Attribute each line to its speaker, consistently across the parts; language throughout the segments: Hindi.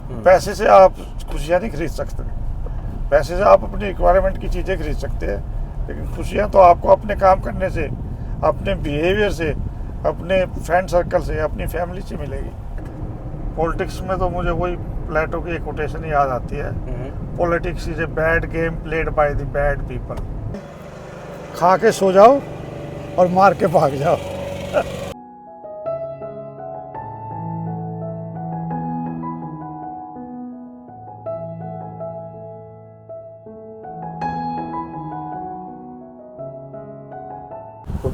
Speaker 1: पैसे से आप खुशियाँ नहीं खरीद सकते। पैसे से आप अपनी रिक्वायरमेंट की चीज़ें खरीद सकते हैं, लेकिन खुशियाँ तो आपको अपने काम करने से, अपने बिहेवियर से, अपने फ्रेंड सर्कल से, अपनी फैमिली से मिलेगी। पॉलिटिक्स में तो मुझे वही प्लेटो की एक कोटेशन याद आती है, politics is a bad game played by the bad people. खा के सो जाओ और मार के भाग जाओ।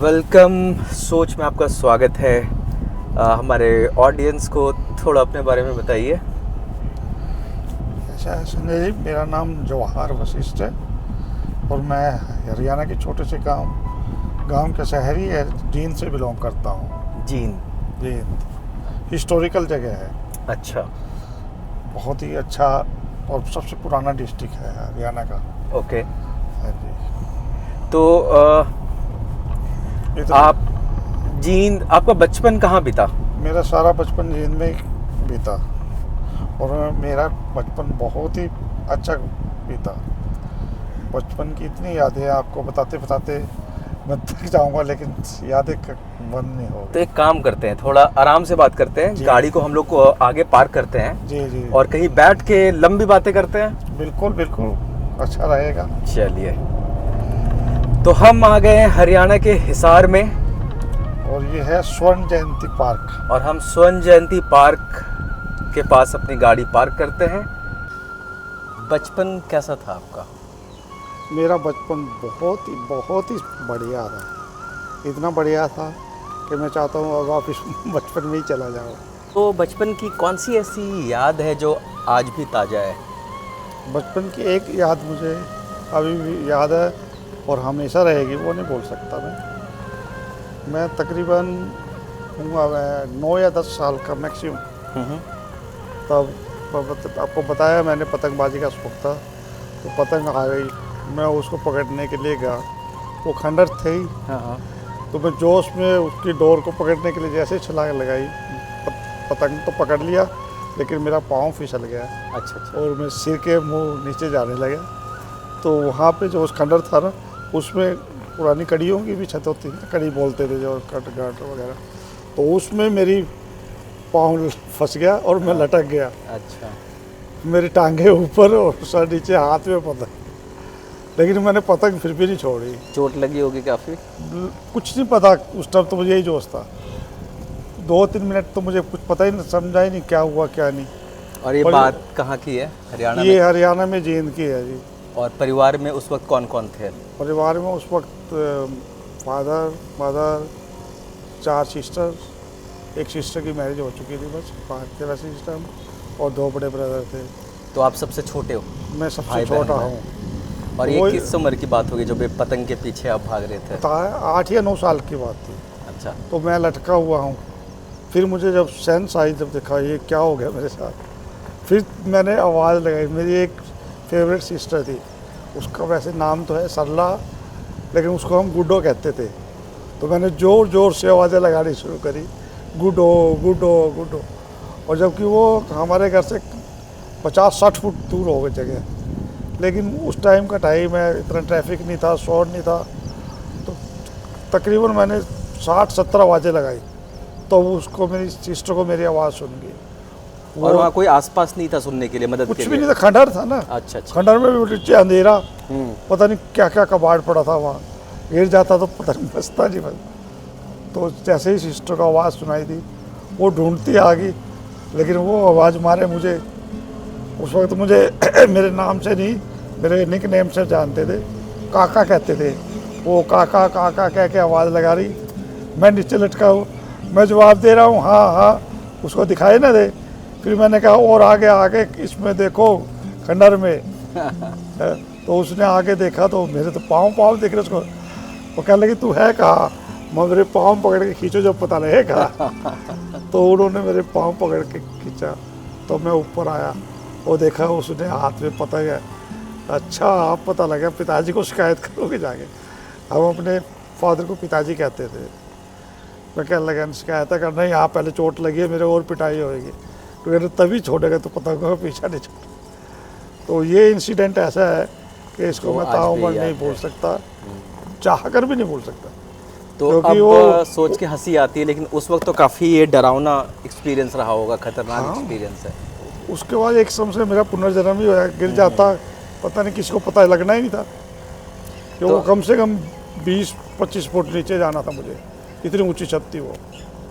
Speaker 2: वेलकम सोच में आपका स्वागत है। हमारे ऑडियंस को थोड़ा अपने बारे में बताइए।
Speaker 1: ऐसा है संजय जी, मेरा नाम जवाहर वशिष्ठ है और मैं हरियाणा के छोटे से गांव के शहरी है जींद से बिलोंग करता हूँ। जींद हिस्टोरिकल जगह है।
Speaker 2: अच्छा,
Speaker 1: बहुत ही अच्छा और सबसे पुराना डिस्ट्रिक्ट है हरियाणा का।
Speaker 2: ओके।
Speaker 1: हाँ जी।
Speaker 2: तो आप जींद, आपका बचपन कहाँ बीता?
Speaker 1: मेरा सारा बचपन जींद में बीता और मेरा बचपन बहुत ही अच्छा बीता। बचपन की इतनी यादें आपको बताते बताते मैं थक जाऊंगा, लेकिन यादें बंद नहीं होगी।
Speaker 2: तो एक काम करते हैं, थोड़ा आराम से बात करते हैं। गाड़ी को हम लोग को आगे पार्क करते हैं
Speaker 1: जी जी,
Speaker 2: और कहीं बैठ के लंबी बातें करते हैं।
Speaker 1: बिल्कुल बिल्कुल, अच्छा रहेगा।
Speaker 2: चलिए, तो हम आ गए हैं हरियाणा के हिसार में
Speaker 1: और ये है स्वर्ण जयंती पार्क।
Speaker 2: और हम स्वर्ण जयंती पार्क के पास अपनी गाड़ी पार्क करते हैं। बचपन कैसा था आपका?
Speaker 1: मेरा बचपन बहुत ही बढ़िया था। इतना बढ़िया था कि मैं चाहता हूँ अब वापस बचपन में ही चला जाऊँ।
Speaker 2: तो बचपन की कौन सी ऐसी याद है जो आज भी ताज़ा है?
Speaker 1: बचपन की एक याद मुझे अभी भी याद है और हमेशा रहेगी, वो नहीं भूल सकता मैं तकरीबन हूँ 9 या 10 साल का मैक्सिमम। तब आपको बताया मैंने पतंगबाजी का शौक था, तो पतंग आ गई, मैं उसको पकड़ने के लिए गया। वो खंडर थे ही, तो मैं जोश में उसकी डोर को पकड़ने के लिए जैसे छलांग लगाई, पतंग तो पकड़ लिया, लेकिन मेरा पाँव फिसल गया।
Speaker 2: अच्छा।
Speaker 1: और मैं सिर के मुंह नीचे जाने लगा। तो वहाँ पे जो उस खंडर था ना, उसमें पुरानी कड़ियों की भी छत होती थी, कड़ी बोलते थे जो कट गाट वगैरह, तो उसमें मेरी पाँव फंस गया और मैं लटक गया।
Speaker 2: अच्छा।
Speaker 1: मेरी टांगे ऊपर और सर नीचे, हाथ में पतंग, लेकिन मैंने पतंग फिर भी नहीं छोड़ी।
Speaker 2: चोट लगी होगी काफ़ी?
Speaker 1: कुछ नहीं पता उस टाइम, तो मुझे यही जोश था। 2-3 मिनट तो मुझे कुछ पता ही नहीं, समझा ही नहीं क्या हुआ क्या नहीं।
Speaker 2: और ये बात कहाँ की है? हरियाणा
Speaker 1: ये
Speaker 2: में?
Speaker 1: हरियाणा में जींद की है जी।
Speaker 2: और परिवार में उस वक्त कौन कौन थे?
Speaker 1: परिवार में उस वक्त फादर मदर, 4 सिस्टर, एक सिस्टर की मैरिज हो चुकी थी, बस 5 सिस्टर और 2 बड़े ब्रदर थे।
Speaker 2: तो आप सबसे छोटे हो?
Speaker 1: मैं सबसे छोटा हूँ।
Speaker 2: और ये किस उम्र की बात होगी जब पतंग के पीछे आप भाग रहे थे?
Speaker 1: 8 या 9 साल की बात थी।
Speaker 2: अच्छा।
Speaker 1: तो मैं लटका हुआ हूँ। फिर मुझे जब सेंस आई, जब देखा ये क्या हो गया मेरे साथ, फिर मैंने आवाज़ लगाई। मेरी एक फेवरेट सिस्टर थी, उसका वैसे नाम तो है सरला, लेकिन उसको हम गुड्डो कहते थे। तो मैंने ज़ोर ज़ोर से आवाज़ें लगानी शुरू करी, गुड्डो गुड्डो गुड्डो। और जबकि वो हमारे घर से 50-60 फुट दूर हो गई जगह, लेकिन उस टाइम का टाइम है, इतना ट्रैफिक नहीं था, शोर नहीं था, तो तकरीबन मैंने 60-70 आवाज़ें लगाई, तो उसको, मेरी सिस्टर को मेरी आवाज़ सुन गई।
Speaker 2: और वहाँ कोई आसपास नहीं था सुनने के लिए, मदद के लिए?
Speaker 1: कुछ भी नहीं था, खंडर था ना।
Speaker 2: अच्छा।
Speaker 1: खंडर में भी नीचे अंधेरा, पता नहीं क्या क्या कबाड़ पड़ा था वहाँ, गिर जाता तो पता नहीं बचता नहीं बस। तो जैसे ही सिस्टर को आवाज़ सुनाई दी, वो ढूंढती आ गई, लेकिन वो आवाज़ मारे मुझे, उस वक्त मुझे मेरे नाम से नहीं, मेरे निक नेम से जानते थे, काका कहते थे। वो काका काका कह के आवाज़ लगा रही, मैं नीचे लटका हूँ, मैं जवाब दे रहा हूँ हाँ हाँ, उसको दिखाई ना दे। फिर मैंने कहा और आगे आगे इसमें देखो खंडर में। तो उसने आगे देखा तो मेरे तो पाँव दिख रहे उसको। वो कहने लगी तू है कहाँ? मैं मेरे पाँव पकड़ के खींचो जब पता लगेगा। तो उन्होंने मेरे पाँव पकड़ के खींचा, तो मैं ऊपर आया, वो देखा उसने हाथ में पतंग है। अच्छा, आप पता लगा, पिताजी को शिकायत करोगे जाके? हम अपने फादर को पिताजी कहते थे। मैं कहने लगा शिकायत करना ही, यहाँ पहले चोट लगी है मेरे और पिटाई होएगी। तो अगर तभी छोड़ेगा तो पतंगों का पीछा नहीं छोड़ेगा। तो ये इंसिडेंट ऐसा है कि इसको
Speaker 2: तो
Speaker 1: मैं
Speaker 2: आज भी
Speaker 1: ताउम्र
Speaker 2: याद
Speaker 1: नहीं भूल
Speaker 2: है।
Speaker 1: सकता, चाह कर भी नहीं भूल सकता।
Speaker 2: तो
Speaker 1: क्योंकि
Speaker 2: अब
Speaker 1: वो-
Speaker 2: सोच के हंसी आती है, लेकिन उस वक्त तो काफ़ी ये डरावना एक्सपीरियंस रहा होगा, खतरनाक
Speaker 1: हाँ।
Speaker 2: एक्सपीरियंस है।
Speaker 1: उसके बाद एक समय से मेरा पुनर्जन्म ही होया, गिर जाता, पता नहीं किसी को पता लगना ही नहीं था कि वो कम से कम 20-25 फुट नीचे जाना था मुझे, इतनी ऊंची छत थी वो।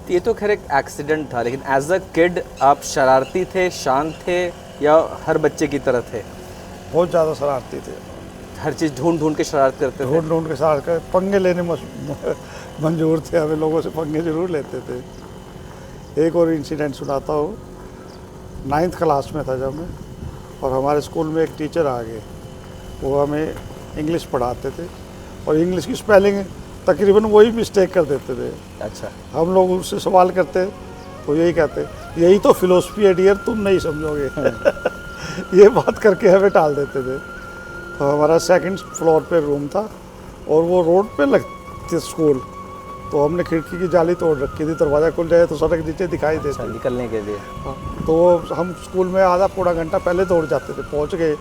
Speaker 2: ये तो खैर एक एक्सीडेंट था, लेकिन एज अ किड आप शरारती थे, शांत थे, या हर बच्चे की तरह थे?
Speaker 1: बहुत ज़्यादा शरारती थे,
Speaker 2: हर चीज़ ढूंढ ढूंढ के शरारत करते थे?
Speaker 1: ढूंढ ढूंढ के साथ कर पंगे लेने मंजूर थे, हमें लोगों से पंगे जरूर लेते थे। एक और इंसिडेंट सुनाता हूँ। 9th क्लास में था जब मैं, और हमारे स्कूल में एक टीचर आ गए, वो हमें इंग्लिश पढ़ाते थे और इंग्लिश की स्पेलिंग तकरीबन वही मिस्टेक कर देते थे।
Speaker 2: अच्छा।
Speaker 1: हम लोग उससे सवाल करते तो यही कहते, यही तो फिलोसफी है डियर, तुम नहीं समझोगे। ये बात करके हमें टाल देते थे। तो हमारा 2nd फ्लोर पे रूम था और वो रोड पे लगती स्कूल, तो हमने खिड़की की जाली तोड़ रखी थी, दरवाज़ा खुल जाए तो सड़क नीचे दिखाई
Speaker 2: अच्छा,
Speaker 1: देती।
Speaker 2: निकलने के लिए।
Speaker 1: तो हम स्कूल में आधा पौना घंटा पहले दौड़ जाते थे। पहुंच गए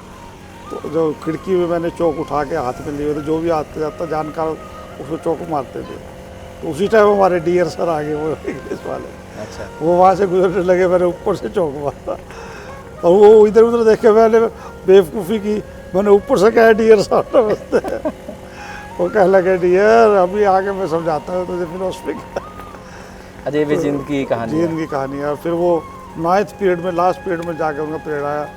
Speaker 1: तो जो खिड़की में मैंने चौक उठा के हाथ में लिए, तो जो भी आते जाता जानकार उसको चौक मारते थे। तो उसी टाइम हमारे डियर सर आ गए, वो इंग्लिश वाले।
Speaker 2: अच्छा।
Speaker 1: वो वहाँ से गुजरने लगे, मैंने ऊपर से चौक मारा और वो इधर उधर देख के मैंने बेवकूफ़ी की, मैंने ऊपर से कहा डियर सर नमस्ते। वो कहने लगे डियर अभी आगे मैं समझाता हूँ तुझे फिलोसफी
Speaker 2: अजय भी जिंदगी की कहानी है।
Speaker 1: जीन की कहानी है। और फिर वो 9th पीरियड में, लास्ट पीरियड में जाके उनका पीरियड आया,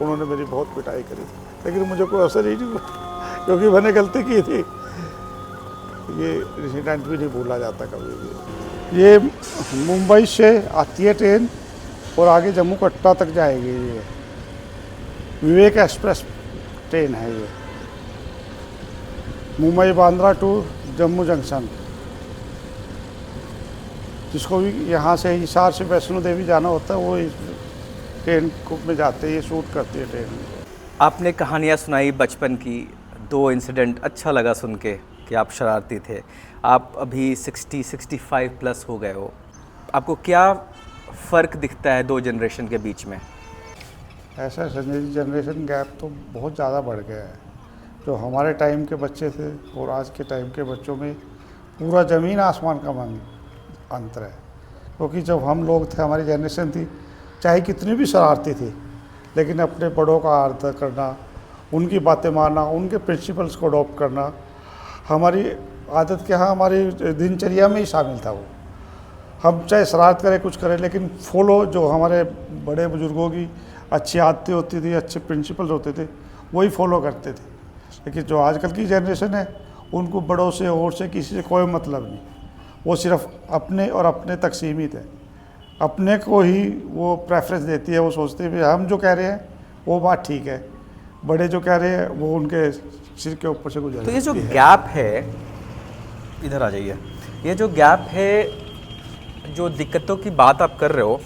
Speaker 1: उन्होंने मेरी बहुत पिटाई करी, लेकिन मुझे कोई असर ही नहीं हुआ क्योंकि मैंने गलती की थी। ये इंसिडेंट भी नहीं भूला जाता कभी भी। ये मुंबई से आती है ट्रेन और आगे जम्मू कटरा तक जाएगी। ये विवेक एक्सप्रेस ट्रेन है ये, मुंबई बांद्रा टू जम्मू जंक्शन। जिसको भी यहाँ से हिसार से वैष्णो देवी जाना होता है वो इस ट्रेन में जाते हैं, ये शूट करती है ट्रेन।
Speaker 2: आपने कहानियाँ सुनाई बचपन की, 2 इंसिडेंट, अच्छा लगा सुन के कि आप शरारती थे। आप अभी 60-65 प्लस हो गए हो, आपको क्या फ़र्क दिखता है 2 जनरेशन के बीच में?
Speaker 1: ऐसा जनरेशन गैप तो बहुत ज़्यादा बढ़ गया है। जो हमारे टाइम के बच्चे थे और आज के टाइम के बच्चों में पूरा ज़मीन आसमान का अंतर है। क्योंकि जब हम लोग थे, हमारी जनरेशन थी, चाहे कितनी भी शरारती थी, लेकिन अपने बड़ों का आदर करना, उनकी बातें मानना, उनके प्रिंसिपल्स को अडॉप्ट करना हमारी आदत के यहाँ, हमारी दिनचर्या में ही शामिल था। वो हम चाहे शरारत करें, कुछ करें, लेकिन फॉलो जो हमारे बड़े बुजुर्गों की अच्छी आदतें होती थी, अच्छे प्रिंसिपल्स होते थे, वही फॉलो करते थे। लेकिन जो आजकल की जनरेशन है, उनको बड़ों से और से किसी से कोई मतलब नहीं, वो सिर्फ अपने और अपने तक सीमित है, अपने को ही वो प्रेफरेंस देती है। वो सोचते हैं हम जो कह रहे हैं वो बात ठीक है, बड़े जो कह रहे हैं वो उनके सिर के ऊपर से गुजर।
Speaker 2: तो ये जो गैप है, इधर आ जाइए, ये जो गैप है, जो दिक्कतों की बात आप कर रहे हो,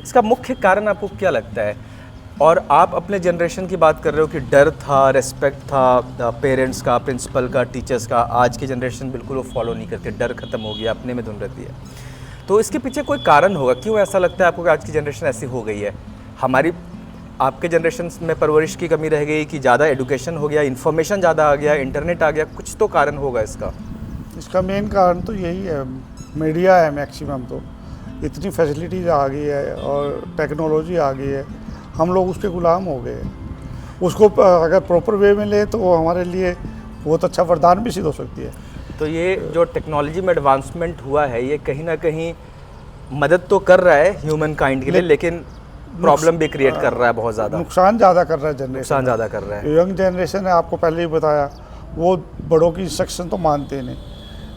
Speaker 2: इसका मुख्य कारण आपको क्या लगता है? और आप अपने जनरेशन की बात कर रहे हो कि डर था, रेस्पेक्ट था पेरेंट्स का, प्रिंसिपल का, टीचर्स का। आज की जनरेशन बिल्कुल वो फॉलो नहीं करती, डर खत्म हो गया, अपने में धुन रहती है। तो इसके पीछे कोई कारण होगा, क्यों ऐसा लगता है आपको कि आज की जनरेशन ऐसी हो गई है? हमारी, आपके जनरेशन में परवरिश की कमी रह गई कि ज़्यादा एडुकेशन हो गया, इन्फॉर्मेशन ज़्यादा आ गया, इंटरनेट आ गया, कुछ तो कारण होगा इसका?
Speaker 1: इसका मेन कारण तो यही है, मीडिया है मैक्सिमम। तो इतनी फैसिलिटीज़ आ गई है और टेक्नोलॉजी आ गई है, हम लोग उसके गुलाम हो गए। उसको अगर प्रॉपर वे में ले तो वो हमारे लिए बहुत अच्छा वरदान भी सिद्ध हो सकती है।
Speaker 2: तो ये जो टेक्नोलॉजी में एडवांसमेंट हुआ है, ये कहीं ना कहीं मदद तो कर रहा है ह्यूमन काइंड के लिए, लेकिन प्रॉब्लम भी क्रिएट कर रहा है बहुत ज़्यादा।
Speaker 1: नुकसान ज़्यादा कर रहा है जनरेशन,
Speaker 2: नुकसान ज़्यादा कर रहा है।
Speaker 1: यंग जनरेशन है, आपको पहले ही बताया, वो बड़ों की इंस्ट्रक्शन तो मानते नहीं,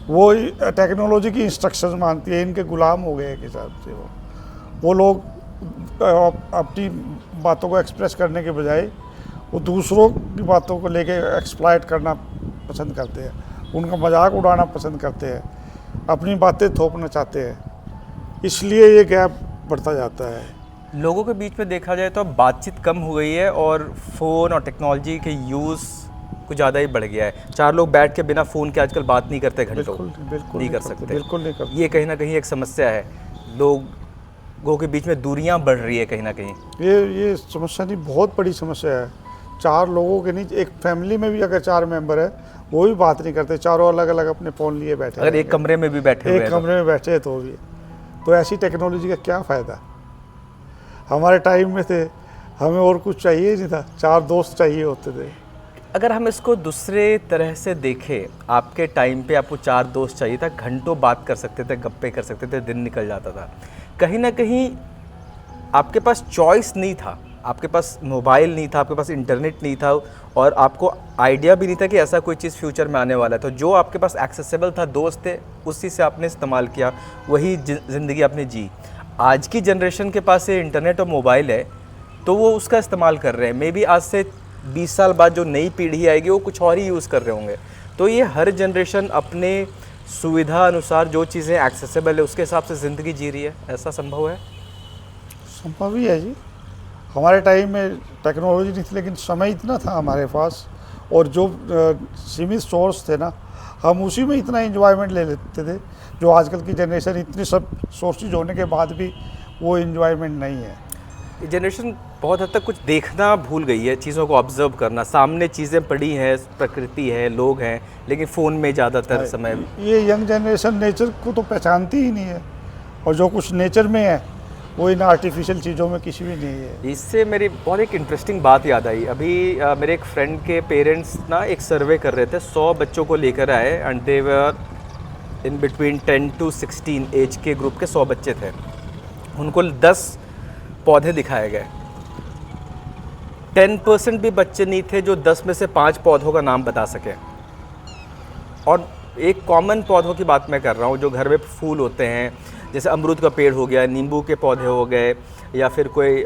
Speaker 1: वो टेक्नोलॉजी की इंस्ट्रक्शन मानती है, इनके गुलाम हो गए एक हिसाब से। वो लोग अपनी बातों को एक्सप्रेस करने के बजाय वो दूसरों की बातों को लेके एक्सप्लॉइट करना पसंद करते हैं, उनका मजाक उड़ाना पसंद करते हैं, अपनी बातें थोपना चाहते हैं, इसलिए ये गैप बढ़ता जाता है।
Speaker 2: लोगों के बीच में देखा जाए तो अब बातचीत कम हो गई है और फ़ोन और टेक्नोलॉजी के यूज़ कुछ ज़्यादा ही बढ़ गया है। 4 लोग बैठ के बिना फ़ोन के आजकल बात नहीं करते घंटों,
Speaker 1: बिल्कुल
Speaker 2: नहीं कर सकते।
Speaker 1: बिल्कुल नहीं करते।
Speaker 2: ये कहीं ना कहीं एक समस्या है। लोग लोगों के बीच में दूरियां बढ़ रही है कहीं ना कहीं।
Speaker 1: ये समस्या नहीं, बहुत बड़ी समस्या है। 4 लोगों के नीचे, एक फैमिली में भी अगर 4 मेंबर है वो भी बात नहीं करते, चारों अलग अलग अपने फ़ोन लिए बैठे
Speaker 2: अगर एक कमरे में भी बैठे हुए
Speaker 1: एक
Speaker 2: हैं
Speaker 1: कमरे में बैठे हैं तो भी। तो ऐसी टेक्नोलॉजी का क्या फ़ायदा। हमारे टाइम में थे, हमें और कुछ चाहिए नहीं था, 4 दोस्त चाहिए होते थे।
Speaker 2: अगर हम इसको दूसरे तरह से देखें, आपके टाइम पे आपको 4 दोस्त चाहिए था, घंटों बात कर सकते थे, गप्पे कर सकते थे, दिन निकल जाता था। कहीं ना कहीं आपके पास चॉइस नहीं था, आपके पास मोबाइल नहीं था, आपके पास इंटरनेट नहीं था, और आपको आइडिया भी नहीं था कि ऐसा कोई चीज़ फ्यूचर में आने वाला है। तो जो आपके पास एक्सेसिबल था, दोस्त थे, उसी से आपने इस्तेमाल किया, वही ज़िंदगी आपने जी। आज की जनरेशन के पास ये इंटरनेट और मोबाइल है तो वो उसका इस्तेमाल कर रहे हैं। मे बी आज से 20 साल बाद जो नई पीढ़ी आएगी वो कुछ और ही यूज़ कर रहे होंगे। तो ये हर जनरेशन अपने सुविधा अनुसार जो चीज़ें एक्सेसिबल है उसके हिसाब से ज़िंदगी जी रही है। ऐसा संभव है?
Speaker 1: संभव ही है जी। हमारे टाइम में टेक्नोलॉजी नहीं थी, लेकिन समय इतना था हमारे पास, और जो सीमित सोर्स थे ना, हम उसी में इतना एंजॉयमेंट ले लेते थे, जो आजकल की जनरेशन इतने सब सोर्सेज होने के बाद भी वो एंजॉयमेंट नहीं है।
Speaker 2: ये जनरेशन बहुत हद तक कुछ देखना भूल गई है, चीज़ों को ऑब्जर्व करना। सामने चीज़ें पड़ी हैं, प्रकृति है, लोग हैं, लेकिन फ़ोन में ज़्यादातर समय।
Speaker 1: ये यंग जनरेशन नेचर को तो पहचानती ही नहीं है, और जो कुछ नेचर में है वो इन आर्टिफिशियल चीज़ों में किसी भी नहीं है।
Speaker 2: इससे मेरी बहुत एक इंटरेस्टिंग बात याद आई। अभी मेरे एक फ्रेंड के पेरेंट्स ना एक सर्वे कर रहे थे, 100 बच्चों को लेकर आए, and they were in between 10 to 16 age के ग्रुप के 100 बच्चे थे। उनको 10 पौधे दिखाए गए। 10% भी बच्चे नहीं थे जो 10 में से 5 पौधों का नाम बता सके। और एक कॉमन पौधों की बात मैं कर रहा हूँ जो घर में फूल होते हैं, जैसे अमरूद का पेड़ हो गया, नींबू के पौधे हो गए, या फिर कोई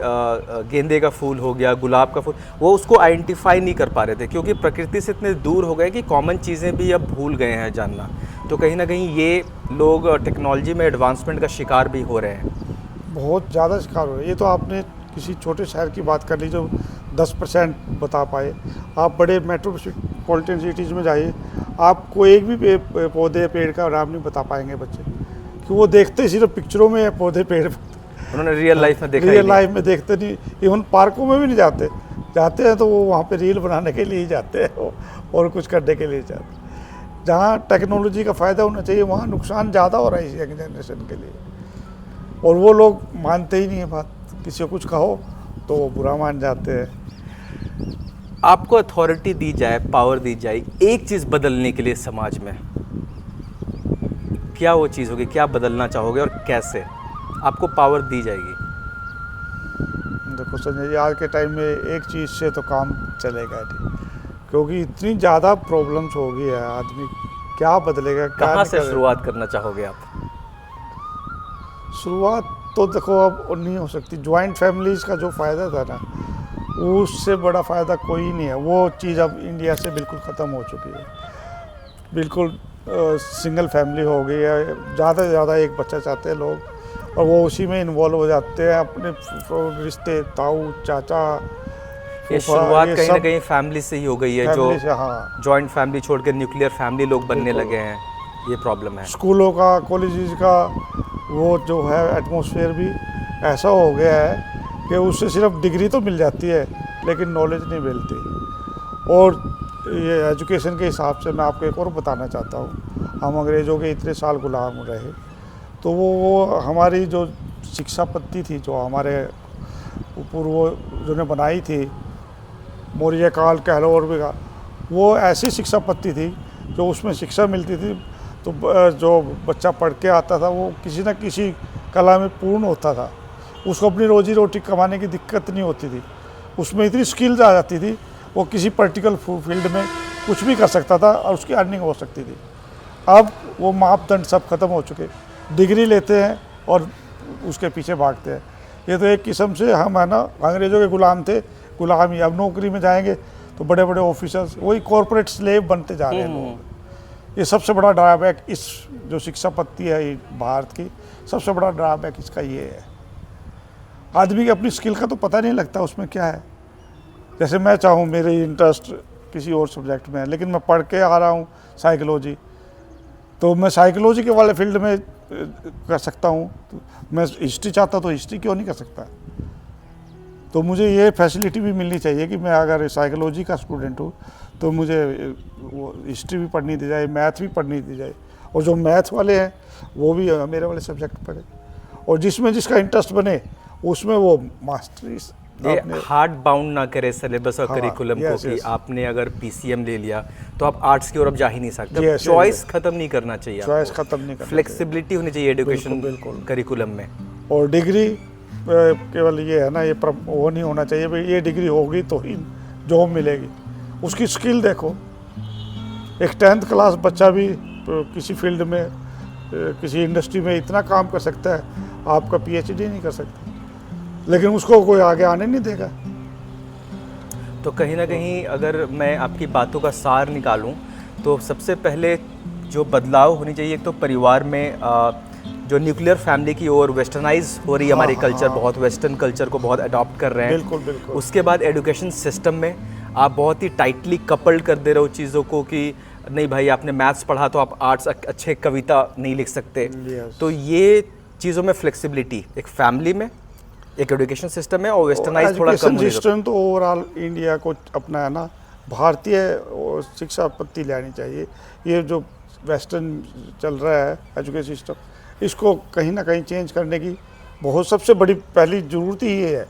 Speaker 2: गेंदे का फूल हो गया, गुलाब का फूल, वो उसको आइडेंटिफाई नहीं कर पा रहे थे क्योंकि प्रकृति से इतने दूर हो गए कि कॉमन चीज़ें भी अब भूल गए हैं जानना। तो कहीं ना कहीं ये लोग टेक्नोलॉजी में एडवांसमेंट का शिकार भी हो रहे हैं।
Speaker 1: बहुत ज़्यादा शिकार हो रहे हैं। ये तो आपने किसी छोटे शहर की बात कर ली जो 10% बता पाए। आप बड़े मेट्रोपॉलिटन सिटीज़ में जाइए, आपको एक भी पौधे पेड़ का नाम नहीं बता पाएंगे बच्चे, कि वो देखते सिर्फ पिक्चरों में है पौधे पेड़,
Speaker 2: उन्होंने रियल लाइफ में देखा
Speaker 1: रियल लाइफ में देखते नहीं। इवन पार्कों में भी नहीं जाते, जाते हैं तो वो वहाँ पे रील बनाने के लिए ही जाते हैं और कुछ करने के लिए जाते हैं। जहाँ टेक्नोलॉजी का फ़ायदा होना चाहिए वहाँ नुकसान ज़्यादा हो रहा है इस यंग जनरेशन के लिए, और वो लोग मानते ही नहीं है बात। किसी को कुछ कहो तो वो बुरा मान जाते हैं।
Speaker 2: आपको अथॉरिटी दी जाए, पावर दी जाए एक चीज़ बदलने के लिए समाज में, क्या वो चीज़ होगी? क्या बदलना चाहोगे और कैसे आपको पावर दी जाएगी?
Speaker 1: देखो संजय जी, आज के टाइम में एक चीज़ से तो काम चलेगा नहीं, क्योंकि इतनी ज़्यादा प्रॉब्लम्स हो गई है। आदमी क्या बदलेगा, क्या
Speaker 2: कहाँ से
Speaker 1: नहीं करेगा।
Speaker 2: शुरुआत करना चाहोगे आप?
Speaker 1: शुरुआत तो देखो अब नहीं हो सकती। जॉइंट फैमिलीज़ का जो फ़ायदा था ना, उससे बड़ा फ़ायदा कोई नहीं है। वो चीज़ अब इंडिया से बिल्कुल ख़त्म हो चुकी है। बिल्कुल सिंगल फैमिली हो गई है। ज़्यादा से ज़्यादा एक बच्चा चाहते हैं लोग, और वो उसी में इन्वॉल्व हो जाते हैं। अपने रिश्ते, ताऊ चाचा,
Speaker 2: ये शुरुआत कहीं ना कहीं फैमिली से ही हो गई है, जो
Speaker 1: हाँ,
Speaker 2: जॉइंट फैमिली छोड़ के न्यूक्लियर फैमिली लोग बनने लगे हैं। ये प्रॉब्लम है।
Speaker 1: स्कूलों का, कॉलेजेस का वो जो है एटमॉस्फेयर भी ऐसा हो गया है कि उससे सिर्फ डिग्री तो मिल जाती है लेकिन नॉलेज नहीं मिलती। और ये एजुकेशन के हिसाब से मैं आपको एक और बताना चाहता हूँ, हम अंग्रेज़ों के इतने साल गुलाम रहे, तो वो हमारी जो शिक्षा पद्धति थी, जो हमारे पूर्वजों ने बनाई थी, मौर्य काल कह लो और भी का, वो ऐसी शिक्षा पद्धति थी जो उसमें शिक्षा मिलती थी तो जो बच्चा पढ़ के आता था वो किसी न किसी कला में पूर्ण होता था। उसको अपनी रोजी रोटी कमाने की दिक्कत नहीं होती थी, उसमें इतनी स्किल्स आ जाती थी, वो किसी पर्टिकुलर फील्ड में कुछ भी कर सकता था और उसकी अर्निंग हो सकती थी। अब वो मापदंड सब खत्म हो चुके, डिग्री लेते हैं और उसके पीछे भागते हैं। ये तो एक किस्म से हम है ना अंग्रेज़ों के गुलाम थे, गुलामी। अब नौकरी में जाएंगे तो बड़े बड़े ऑफिसर्स, वही कॉरपोरेट स्लेव बनते जा रहे हैं लोग। ये सबसे बड़ा ड्रॉबैक इस जो शिक्षा पद्धति है भारत की, सबसे बड़ा ड्रॉबैक इसका ये है। आदमी की अपनी स्किल का तो पता नहीं लगता उसमें क्या है। जैसे मैं चाहूँ मेरे इंटरेस्ट किसी और सब्जेक्ट में है, लेकिन मैं पढ़ के आ रहा हूँ साइकोलॉजी, तो मैं साइकोलॉजी के वाले फील्ड में कर सकता हूँ, तो मैं हिस्ट्री चाहता तो हिस्ट्री क्यों नहीं कर सकता। तो मुझे ये फैसिलिटी भी मिलनी चाहिए कि मैं अगर साइकोलॉजी का स्टूडेंट हूँ तो मुझे वो हिस्ट्री भी पढ़नी दी जाए, मैथ भी पढ़नी दी जाए, और जो मैथ वाले हैं वो भी मेरे वाले सब्जेक्ट पढ़े, और जिसमें जिसका इंटरेस्ट बने उसमें वो मास्टरी।
Speaker 2: ये हार्ड बाउंड ना करे सिलेबस और
Speaker 1: हाँ,
Speaker 2: करिकुलम को
Speaker 1: yes,
Speaker 2: कि
Speaker 1: yes.
Speaker 2: आपने अगर पीसीएम ले लिया तो आप आर्ट्स की ओर अब जा ही नहीं सकते।
Speaker 1: Yes,
Speaker 2: choice
Speaker 1: yes.
Speaker 2: खत्म नहीं करना चाहिए,
Speaker 1: चॉइस खत्म नहीं करना चाहिए।
Speaker 2: फ्लेक्सिबिलिटी होनी चाहिए एजुकेशन
Speaker 1: बिल्कुल।
Speaker 2: करिकुलम में।
Speaker 1: और डिग्री केवल ये है ना, ये वो नहीं होना चाहिए भाई ये डिग्री होगी तो ही जॉब मिलेगी, उसकी स्किल देखो। एक 10th क्लास बच्चा भी किसी फील्ड में किसी इंडस्ट्री में इतना काम कर सकता है, आपका पीएचडी नहीं कर सकता, लेकिन उसको कोई आगे आने नहीं देगा।
Speaker 2: तो कहीं ना कहीं अगर मैं आपकी बातों का सार निकालूं तो सबसे पहले जो बदलाव होनी चाहिए, एक तो परिवार में जो न्यूक्लियर फैमिली की ओर वेस्टर्नाइज हो रही है हमारी कल्चर, बहुत वेस्टर्न कल्चर को बहुत अडॉप्ट कर रहे हैं।
Speaker 1: बिल्कुल बिल्कुल।
Speaker 2: उसके बाद एजुकेशन सिस्टम में आप बहुत ही टाइटली कपल्ड कर दे रहे हो चीज़ों को कि नहीं भाई आपने मैथ्स पढ़ा तो आप आर्ट्स अच्छे कविता नहीं लिख सकते।
Speaker 1: Yes.
Speaker 2: तो ये चीज़ों में फ्लेक्सिबिलिटी एक फैमिली में, एक एजुकेशन सिस्टम है, और वेस्टर्नाइज थोड़ा कम होनी
Speaker 1: सिस्टम तो ओवरऑल इंडिया को अपना है ना, भारतीय शिक्षा पद्धति लेनी चाहिए। ये जो वेस्टर्न चल रहा है एजुकेशन सिस्टम, इसको कहीं ना कहीं चेंज करने की बहुत सबसे बड़ी पहली ज़रूरत ही ये है।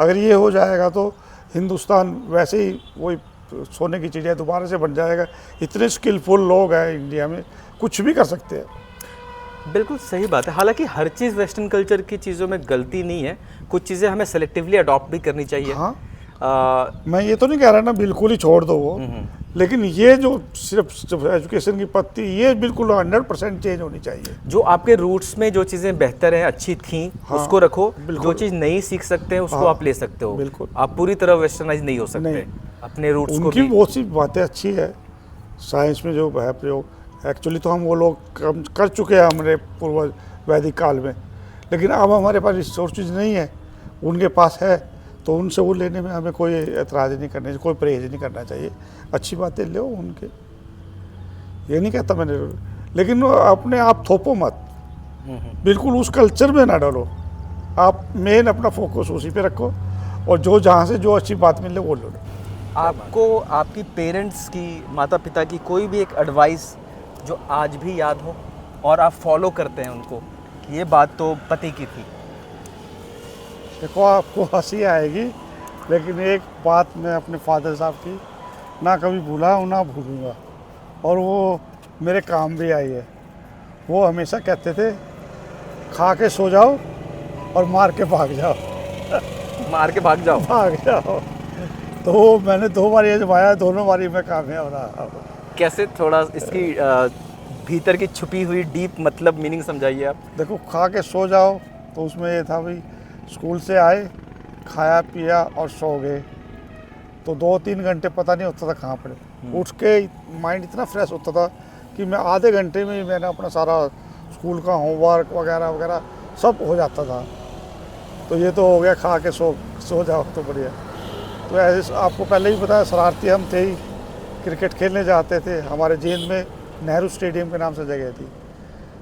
Speaker 1: अगर ये हो जाएगा तो हिंदुस्तान वैसे ही वही सोने की चिड़िया दोबारा से बन जाएगा। इतने स्किलफुल लोग हैं इंडिया में, कुछ भी कर सकते हैं।
Speaker 2: बिल्कुल सही बात है। हालांकि हर चीज़ वेस्टर्न कल्चर की चीज़ों में गलती नहीं है, कुछ चीज़ें हमें सेलेक्टिवली अडॉप्ट भी करनी चाहिए।
Speaker 1: हाँ, मैं ये तो नहीं कह रहा ना बिल्कुल ही छोड़ दो वो, लेकिन ये जो सिर्फ एजुकेशन की पत्ती, ये बिल्कुल 100% चेंज होनी चाहिए।
Speaker 2: जो आपके रूट्स में जो चीज़ें बेहतर हैं, अच्छी थी,
Speaker 1: हाँ,
Speaker 2: उसको रखो।
Speaker 1: बिल्कुल।
Speaker 2: जो चीज़ नहीं सीख सकते हैं उसको
Speaker 1: हाँ,
Speaker 2: आप ले सकते हो।
Speaker 1: बिल्कुल।
Speaker 2: आप पूरी तरह वेस्टर्नाइज नहीं हो सकते।
Speaker 1: नहीं।
Speaker 2: अपने रूट्स को
Speaker 1: उनकी
Speaker 2: भी।
Speaker 1: बहुत सी बातें अच्छी है, साइंस में जो है प्रयोग, एक्चुअली तो हम वो लोग कम कर चुके हैं हमारे पूर्वज वैदिक काल में, लेकिन अब हमारे पास रिसोर्सेज नहीं है, उनके पास है, तो उनसे वो लेने में हमें कोई एतराज़ नहीं करना चाहिए, कोई परहेज नहीं करना चाहिए। अच्छी बातें लो उनके, ये नहीं कहता मैंने, लेकिन अपने आप थोपो मत, बिल्कुल उस कल्चर में ना डालो। आप मेन अपना फोकस उसी पे रखो, और जो जहाँ से जो अच्छी बात मिले वो लो।
Speaker 2: आपको आपकी पेरेंट्स की, माता पिता की कोई भी एक एडवाइस जो आज भी याद हो और आप फॉलो करते हैं उनको, ये बात तो पति की थी।
Speaker 1: देखो आपको हंसी आएगी, लेकिन एक बात मैं अपने फादर साहब की ना कभी भूला हूँ ना भूलूँगा, और वो मेरे काम भी आई है। वो हमेशा कहते थे, खा के सो जाओ और मार के भाग जाओ।
Speaker 2: मार के भाग जाओ।
Speaker 1: भाग जाओ। तो मैंने 2 बार आजमाया, दोनों बारी मैं कामयाब रहा।
Speaker 2: कैसे, थोड़ा इसकी भीतर की छुपी हुई डीप मतलब मीनिंग समझाइए आप।
Speaker 1: देखो, खा के सो जाओ तो उसमें ये था भाई, स्कूल से आए, खाया पिया और सो गए, तो 2-3 घंटे पता नहीं होता था कहाँ पड़े। उठ के माइंड इतना फ्रेश होता था कि मैं आधे घंटे में ही मैंने अपना सारा स्कूल का होमवर्क वगैरह वगैरह सब हो जाता था। तो ये तो हो गया खा के सो जाओ तो बढ़िया। तो ऐसे आपको पहले ही बताया, शरारती हम थे ही, क्रिकेट खेलने जाते थे। हमारे जेल में नेहरू स्टेडियम के नाम से जगह थी,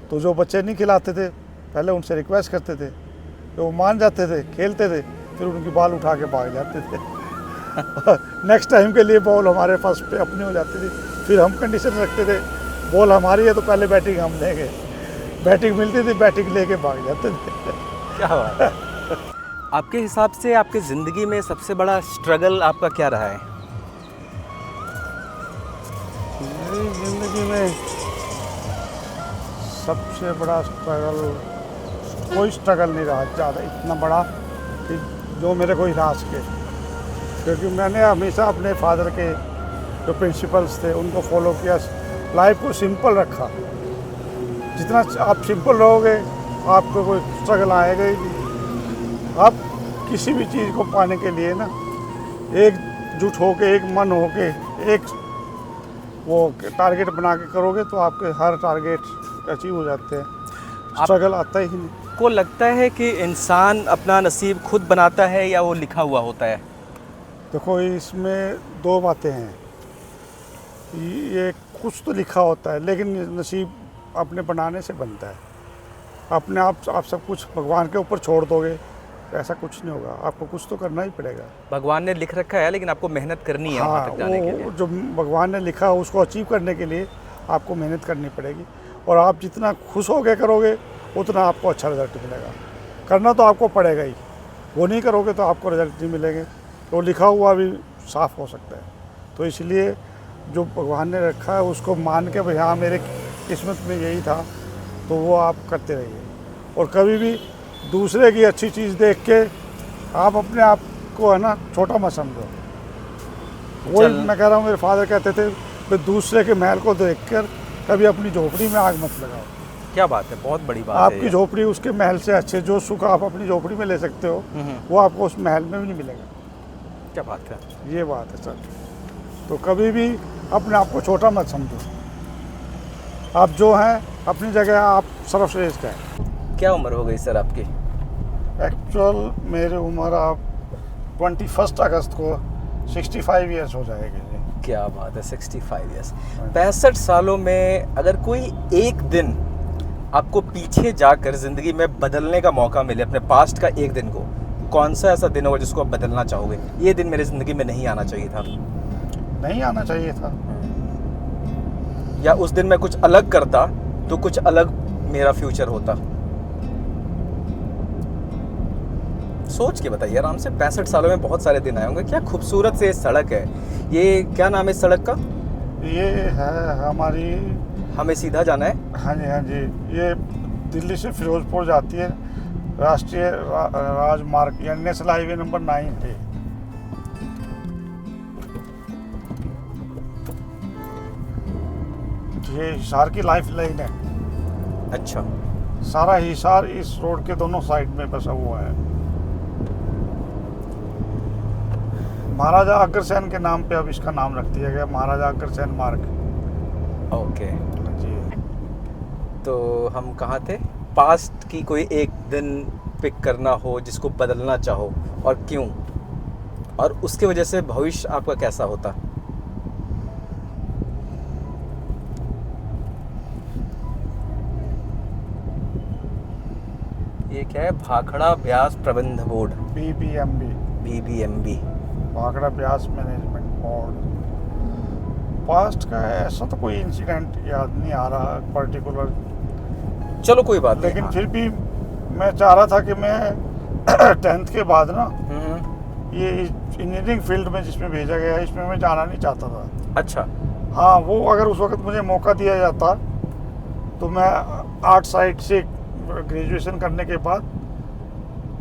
Speaker 1: तो जो बच्चे नहीं खिलाते थे पहले उनसे रिक्वेस्ट करते थे, तो वो मान जाते थे, खेलते थे, फिर उनकी बॉल उठा के भाग जाते थे। नेक्स्ट टाइम के लिए बॉल हमारे पास पे अपनी हो जाती थी, फिर हम कंडीशन रखते थे बॉल हमारी है तो पहले बैटिंग हम लेंगे। बैटिंग मिलती थी, बैटिंग लेके भाग जाते थे।
Speaker 2: क्या बात है। आपके हिसाब से आपकी ज़िंदगी में सबसे बड़ा स्ट्रगल आपका क्या रहा है?
Speaker 1: मेरी ज़िंदगी में सबसे बड़ा स्ट्रगल, कोई स्ट्रगल नहीं रहा ज़्यादा इतना बड़ा कि जो मेरे को हिला सके, क्योंकि मैंने हमेशा अपने फादर के जो प्रिंसिपल्स थे उनको फॉलो किया। लाइफ को सिंपल रखा, जितना आप सिंपल रहोगे आपको कोई स्ट्रगल आएगा ही नहीं। आप किसी भी चीज़ को पाने के लिए ना एकजुट होके, एक मन होके, एक वो टारगेट बना के करोगे तो आपके हर टारगेट अचीव हो जाते हैं, स्ट्रगल आता ही नहीं।
Speaker 2: को लगता है कि इंसान अपना नसीब खुद बनाता है या वो लिखा हुआ होता है?
Speaker 1: देखो, इसमें 2 बातें हैं। ये कुछ तो लिखा होता है, लेकिन नसीब अपने बनाने से बनता है। अपने आप सब कुछ भगवान के ऊपर छोड़ दोगे तो ऐसा कुछ नहीं होगा, आपको कुछ तो करना ही पड़ेगा।
Speaker 2: भगवान ने लिख रखा है लेकिन आपको मेहनत करनी है वहाँ
Speaker 1: हाँ,
Speaker 2: तक जाने के लिए।
Speaker 1: वो जो भगवान ने लिखा है उसको अचीव करने के लिए आपको मेहनत करनी पड़ेगी, और आप जितना खुश होकर करोगे उतना आपको अच्छा रिजल्ट मिलेगा। करना तो आपको पड़ेगा ही, वो नहीं करोगे तो आपको रिजल्ट नहीं मिलेंगे। तो लिखा हुआ भी साफ हो सकता है, तो इसलिए जो भगवान ने रखा है उसको मान के भाई हाँ मेरे किस्मत में यही था, तो वो आप करते रहिए। और कभी भी दूसरे की अच्छी चीज़ देख के आप अपने आप को है ना छोटा मत समझो। वही मैं कह रहा हूँ, मेरे फादर कहते थे कि दूसरे के महल को देखकर कभी अपनी झोपड़ी में आग मत लगाओ।
Speaker 2: क्या बात है, बहुत बड़ी बात है
Speaker 1: आपकी
Speaker 2: ये।
Speaker 1: झोपड़ी उसके महल से अच्छे, जो सुख आप अपनी झोपड़ी में ले सकते हो वो आपको उस महल में भी नहीं मिलेगा।
Speaker 2: क्या बात है।
Speaker 1: ये बात है सर। तो कभी भी अपने आप को छोटा मत समझो, आप जो हैं अपनी जगह आप सर्वश्रेष्ठ हैं।
Speaker 2: क्या उम्र हो गई सर आपकी?
Speaker 1: एक्चुअल मेरी उम्र आप 21 अगस्त को 65 ईयर्स हो जाएगी जी।
Speaker 2: क्या बात है, 65 ईयर्स। 65 सालों में अगर कोई एक दिन आपको पीछे जाकर ज़िंदगी में बदलने का मौका मिले, अपने पास्ट का एक दिन को, कौन सा ऐसा दिन होगा जिसको आप बदलना चाहोगे? ये दिन मेरी ज़िंदगी में नहीं आना चाहिए था,
Speaker 1: नहीं आना चाहिए था,
Speaker 2: या उस दिन मैं कुछ अलग करता तो कुछ अलग मेरा फ्यूचर होता? सोच के बताइए आराम से। 65 सालों में बहुत सारे दिन आए होंगे। क्या खूबसूरत से सड़क है ये, क्या नाम है इस सड़क का?
Speaker 1: ये है हमारी,
Speaker 2: हमें सीधा जाना है।
Speaker 1: हाँ जी हाँ जी, ये दिल्ली से फिरोजपुर जाती है, राष्ट्रीय राजमार्ग यानी नेशनल हाईवे नंबर 9 है। ये हिसार की लाइफ लाइन है।
Speaker 2: अच्छा,
Speaker 1: सारा हिसार इस रोड के दोनों साइड में बसा हुआ है। महाराजा अग्रसेन के नाम पे अब इसका नाम रख दिया गया, महाराजा अग्रसेन मार्ग।
Speaker 2: ओके।
Speaker 1: जी,
Speaker 2: तो हम कहाँ थे? पास्ट की कोई एक दिन पिक करना हो जिसको बदलना चाहो, और क्यों, और उसके वजह से भविष्य आपका कैसा होता? ये क्या है? भाखड़ा ब्यास प्रबंध board,
Speaker 1: BBMB,
Speaker 2: BBMB।
Speaker 1: Bhakra Beas management board. Past का ऐसा तो कोई इंसिडेंट याद नहीं आ रहा पर्टिकुलर,
Speaker 2: चलो कोई बात नहीं।
Speaker 1: लेकिन
Speaker 2: हाँ।
Speaker 1: फिर भी मैं चाह रहा था कि मैं 10th के बाद ना ये इंजीनियरिंग फील्ड में जिसमें भेजा गया है इसमें मैं जाना नहीं चाहता था।
Speaker 2: अच्छा।
Speaker 1: हाँ, वो अगर उस वक्त मुझे मौका दिया जाता तो मैं आर्ट साइड से ग्रेजुएशन करने के बाद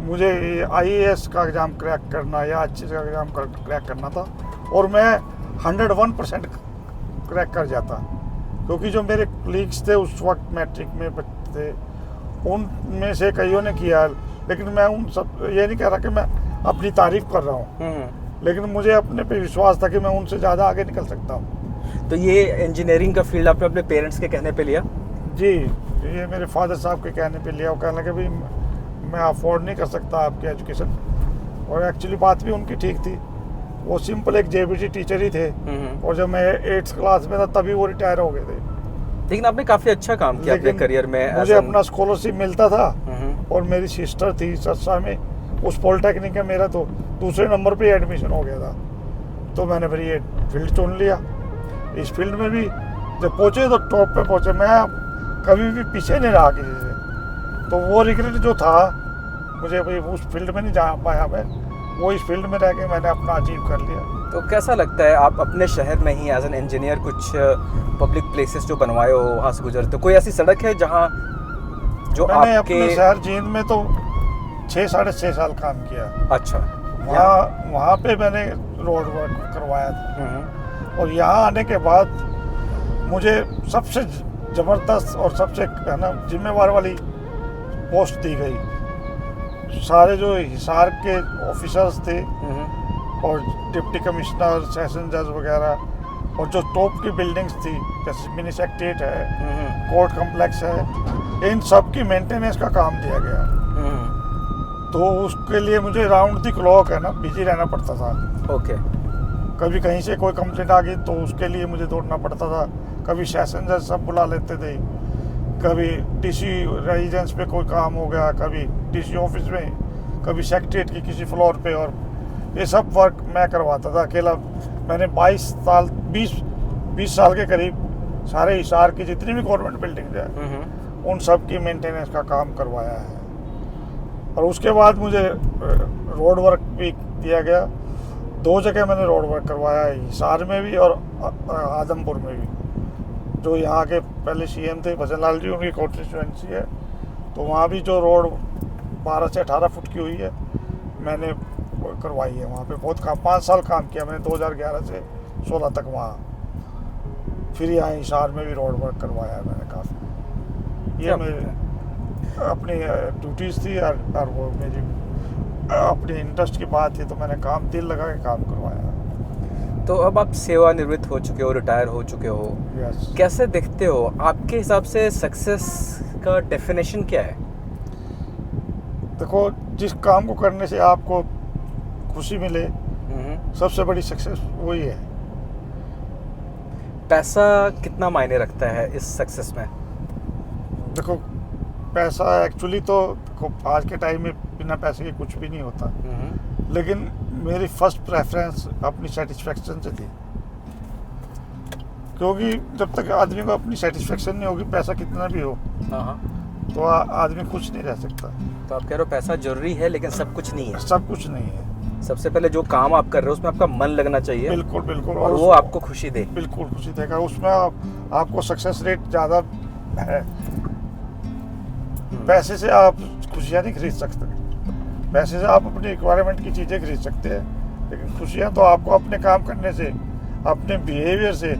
Speaker 1: मुझे IAS का एग्ज़ाम क्रैक करना या अच्छे का एग्ज़ाम क्रैक करना था, और मैं 101% क्रैक कर जाता, क्योंकि जो मेरे कलीग्स थे उस वक्त मैट्रिक में बच्चे थे, उनमें से कईयों ने किया। लेकिन मैं उन सब, ये नहीं कह रहा कि मैं अपनी तारीफ कर रहा हूँ, लेकिन मुझे अपने पे विश्वास था कि मैं उनसे ज़्यादा आगे निकल सकता हूँ।
Speaker 2: तो ये इंजीनियरिंग का फील्ड आपने अपने पेरेंट्स के कहने पे लिया?
Speaker 1: जी, ये मेरे फादर साहब के कहने पे लिया। वो कहने लगे भाई मैं अफोर्ड नहीं कर सकता आपकी एजुकेशन, और एक्चुअली बात भी उनकी ठीक थी। वो सिंपल एक JBT टीचर ही थे, और जब मैं 8th क्लास में था तभी वो रिटायर हो गए थे।
Speaker 2: लेकिन आपने काफ़ी अच्छा काम किया अपने करियर में।
Speaker 1: मुझे अपना स्कॉलरशिप मिलता था, और मेरी सिस्टर थी सरसा में, उस पॉलिटेक्निक में मेरा तो दूसरे नंबर पे एडमिशन हो गया था, तो मैंने फिर ये फील्ड चुन लिया। इस फील्ड में भी जब पहुँचे तो टॉप पे पहुँचे, मैं कभी भी पीछे नहीं रहा किसी से। तो वो रिग्रेट जो था मुझे, भाई उस फील्ड में नहीं जा पाया मैं, वो इस फील्ड में रह के मैंने अपना अचीव कर लिया।
Speaker 2: तो कैसा लगता है आप अपने शहर में ही एज एन इंजीनियर कुछ पब्लिक प्लेसेस जो बनवाए हो वहाँ से गुजरते हो? कोई ऐसी सड़क है जहाँ जो
Speaker 1: मैंने
Speaker 2: आपके
Speaker 1: अपने शहर जींद में तो 6-6.5 साल काम किया।
Speaker 2: अच्छा।
Speaker 1: वहाँ पे मैंने रोड वर्क करवाया था, और यहाँ आने के बाद मुझे सबसे ज़बरदस्त और सबसे है ना जिम्मेवार वाली पोस्ट दी गई। सारे जो हिसार के ऑफिसर्स थे और डिप्टी कमिश्नर, सेशन जज वगैरह, और जो टॉप की बिल्डिंग्स थी जैसे मिनी सेक्रेटेरिएट है, कोर्ट कम्प्लेक्स है, इन सब की मेंटेनेंस का काम दिया गया। तो उसके लिए मुझे राउंड द क्लॉक है ना बिजी रहना पड़ता था।
Speaker 2: ओके।
Speaker 1: कभी कहीं से कोई कंप्लेंट आ गई तो उसके लिए मुझे दौड़ना पड़ता था, कभी सेशन जज सब बुला लेते थे, कभी डीसी रेजिडेंस पे कोई काम हो गया, कभी डीसी ऑफिस में, कभी सेक्रेटरीट की किसी फ्लोर पे, और ये सब वर्क मैं करवाता था अकेला। मैंने 20 साल के करीब सारे हिसार की जितनी भी गवर्नमेंट बिल्डिंग है उन सब की मेंटेनेंस का काम करवाया है। और उसके बाद मुझे रोड वर्क भी दिया गया। 2 जगह मैंने रोड वर्क करवाया है, हिसार में भी और आदमपुर में भी। जो यहाँ के पहले सीएम थे भजन लाल जी, उनकी कॉन्स्टिट्यूएंसी है, तो वहाँ भी जो रोड 12 से 18 फुट की हुई है मैंने करवाई है। वहाँ पे बहुत काम, 5 साल काम किया मैंने 2011 से 16 तक वहाँ। फिर यहाँ हिसार में भी रोड वर्क करवाया है मैंने काफ़ी। ये मेरी अपनी ड्यूटीज़ थी, और वो मेरी अपनी इंटरेस्ट की बात थी, तो मैंने काम दिल लगा के काम करवाया।
Speaker 2: तो अब आप सेवानिवृत्त हो चुके हो, रिटायर हो चुके हो,
Speaker 1: यस।
Speaker 2: कैसे दिखते हो? आपके हिसाब से सक्सेस का डेफिनेशन क्या है?
Speaker 1: देखो, जिस काम को करने से आपको खुशी मिले, सबसे बड़ी सक्सेस वही है।
Speaker 2: पैसा कितना मायने रखता है इस सक्सेस में?
Speaker 1: देखो, पैसा एक्चुअली तो देखो आज के टाइम में बिना पैसे के कुछ भी नहीं होता, लेकिन मेरी फर्स्ट प्रेफरेंस अपनी सेटिस्फेक्शन से थी। क्योंकि जब तक आदमी को अपनी सेटिस्फेक्शन नहीं होगी, पैसा कितना भी हो, तो आदमी खुश नहीं रह सकता।
Speaker 2: तो आप कह रहे हो पैसा जरूरी है लेकिन सब कुछ नहीं है?
Speaker 1: सब कुछ नहीं है।
Speaker 2: सबसे पहले जो काम आप कर रहे हो उसमें आपका मन लगना चाहिए।
Speaker 1: बिल्कुल बिल्कुल।
Speaker 2: और वो आपको खुशी दे।
Speaker 1: बिल्कुल खुशी देगा। उसमें आपको सक्सेस रेट ज़्यादा है। पैसे से आप खुशियाँ नहीं खरीद सकते। पैसे से आप अपनी रिक्वायरमेंट की चीज़ें खरीद सकते हैं, लेकिन खुशियाँ तो आपको अपने काम करने से, अपने बिहेवियर से,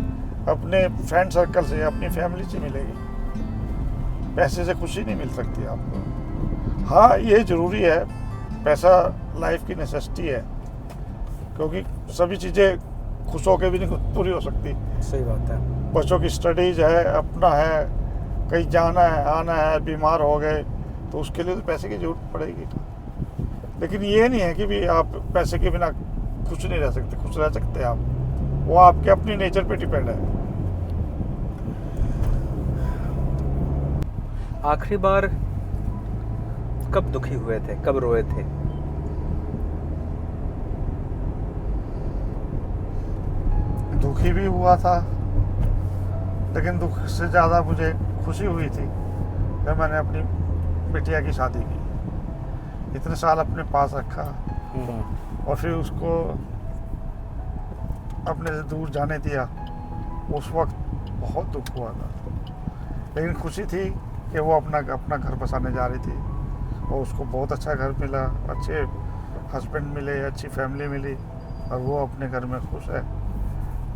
Speaker 1: अपने फ्रेंड सर्कल से, अपनी फैमिली से मिलेगी। पैसे से खुशी नहीं मिल सकती आपको। हाँ, ये ज़रूरी है, पैसा लाइफ की नेसेसिटी है, क्योंकि सभी चीज़ें खुश होकर भी नहीं पूरी हो सकती।
Speaker 2: सही बात है।
Speaker 1: बच्चों की स्टडीज है, अपना है, कहीं जाना है, आना है, बीमार हो गए तो उसके लिए तो पैसे की जरूरत पड़ेगी। लेकिन ये नहीं है कि भी आप पैसे के बिना खुश नहीं रह सकते। खुश रह सकते हैं आप, वो आपके अपनी नेचर पे डिपेंड है।
Speaker 2: आखिरी बार कब दुखी हुए थे, कब रोए थे?
Speaker 1: दुखी भी हुआ था, लेकिन दुख से ज़्यादा मुझे खुशी हुई थी जब मैंने अपनी बिटिया की शादी की। इतने साल अपने पास रखा और फिर उसको अपने से दूर जाने दिया। उस वक्त बहुत दुख हुआ था, लेकिन खुशी थी कि वो अपना घर बसाने जा रही थी और उसको बहुत अच्छा घर मिला, अच्छे हस्बैंड मिले, अच्छी फैमिली मिली, और वो अपने घर में खुश है।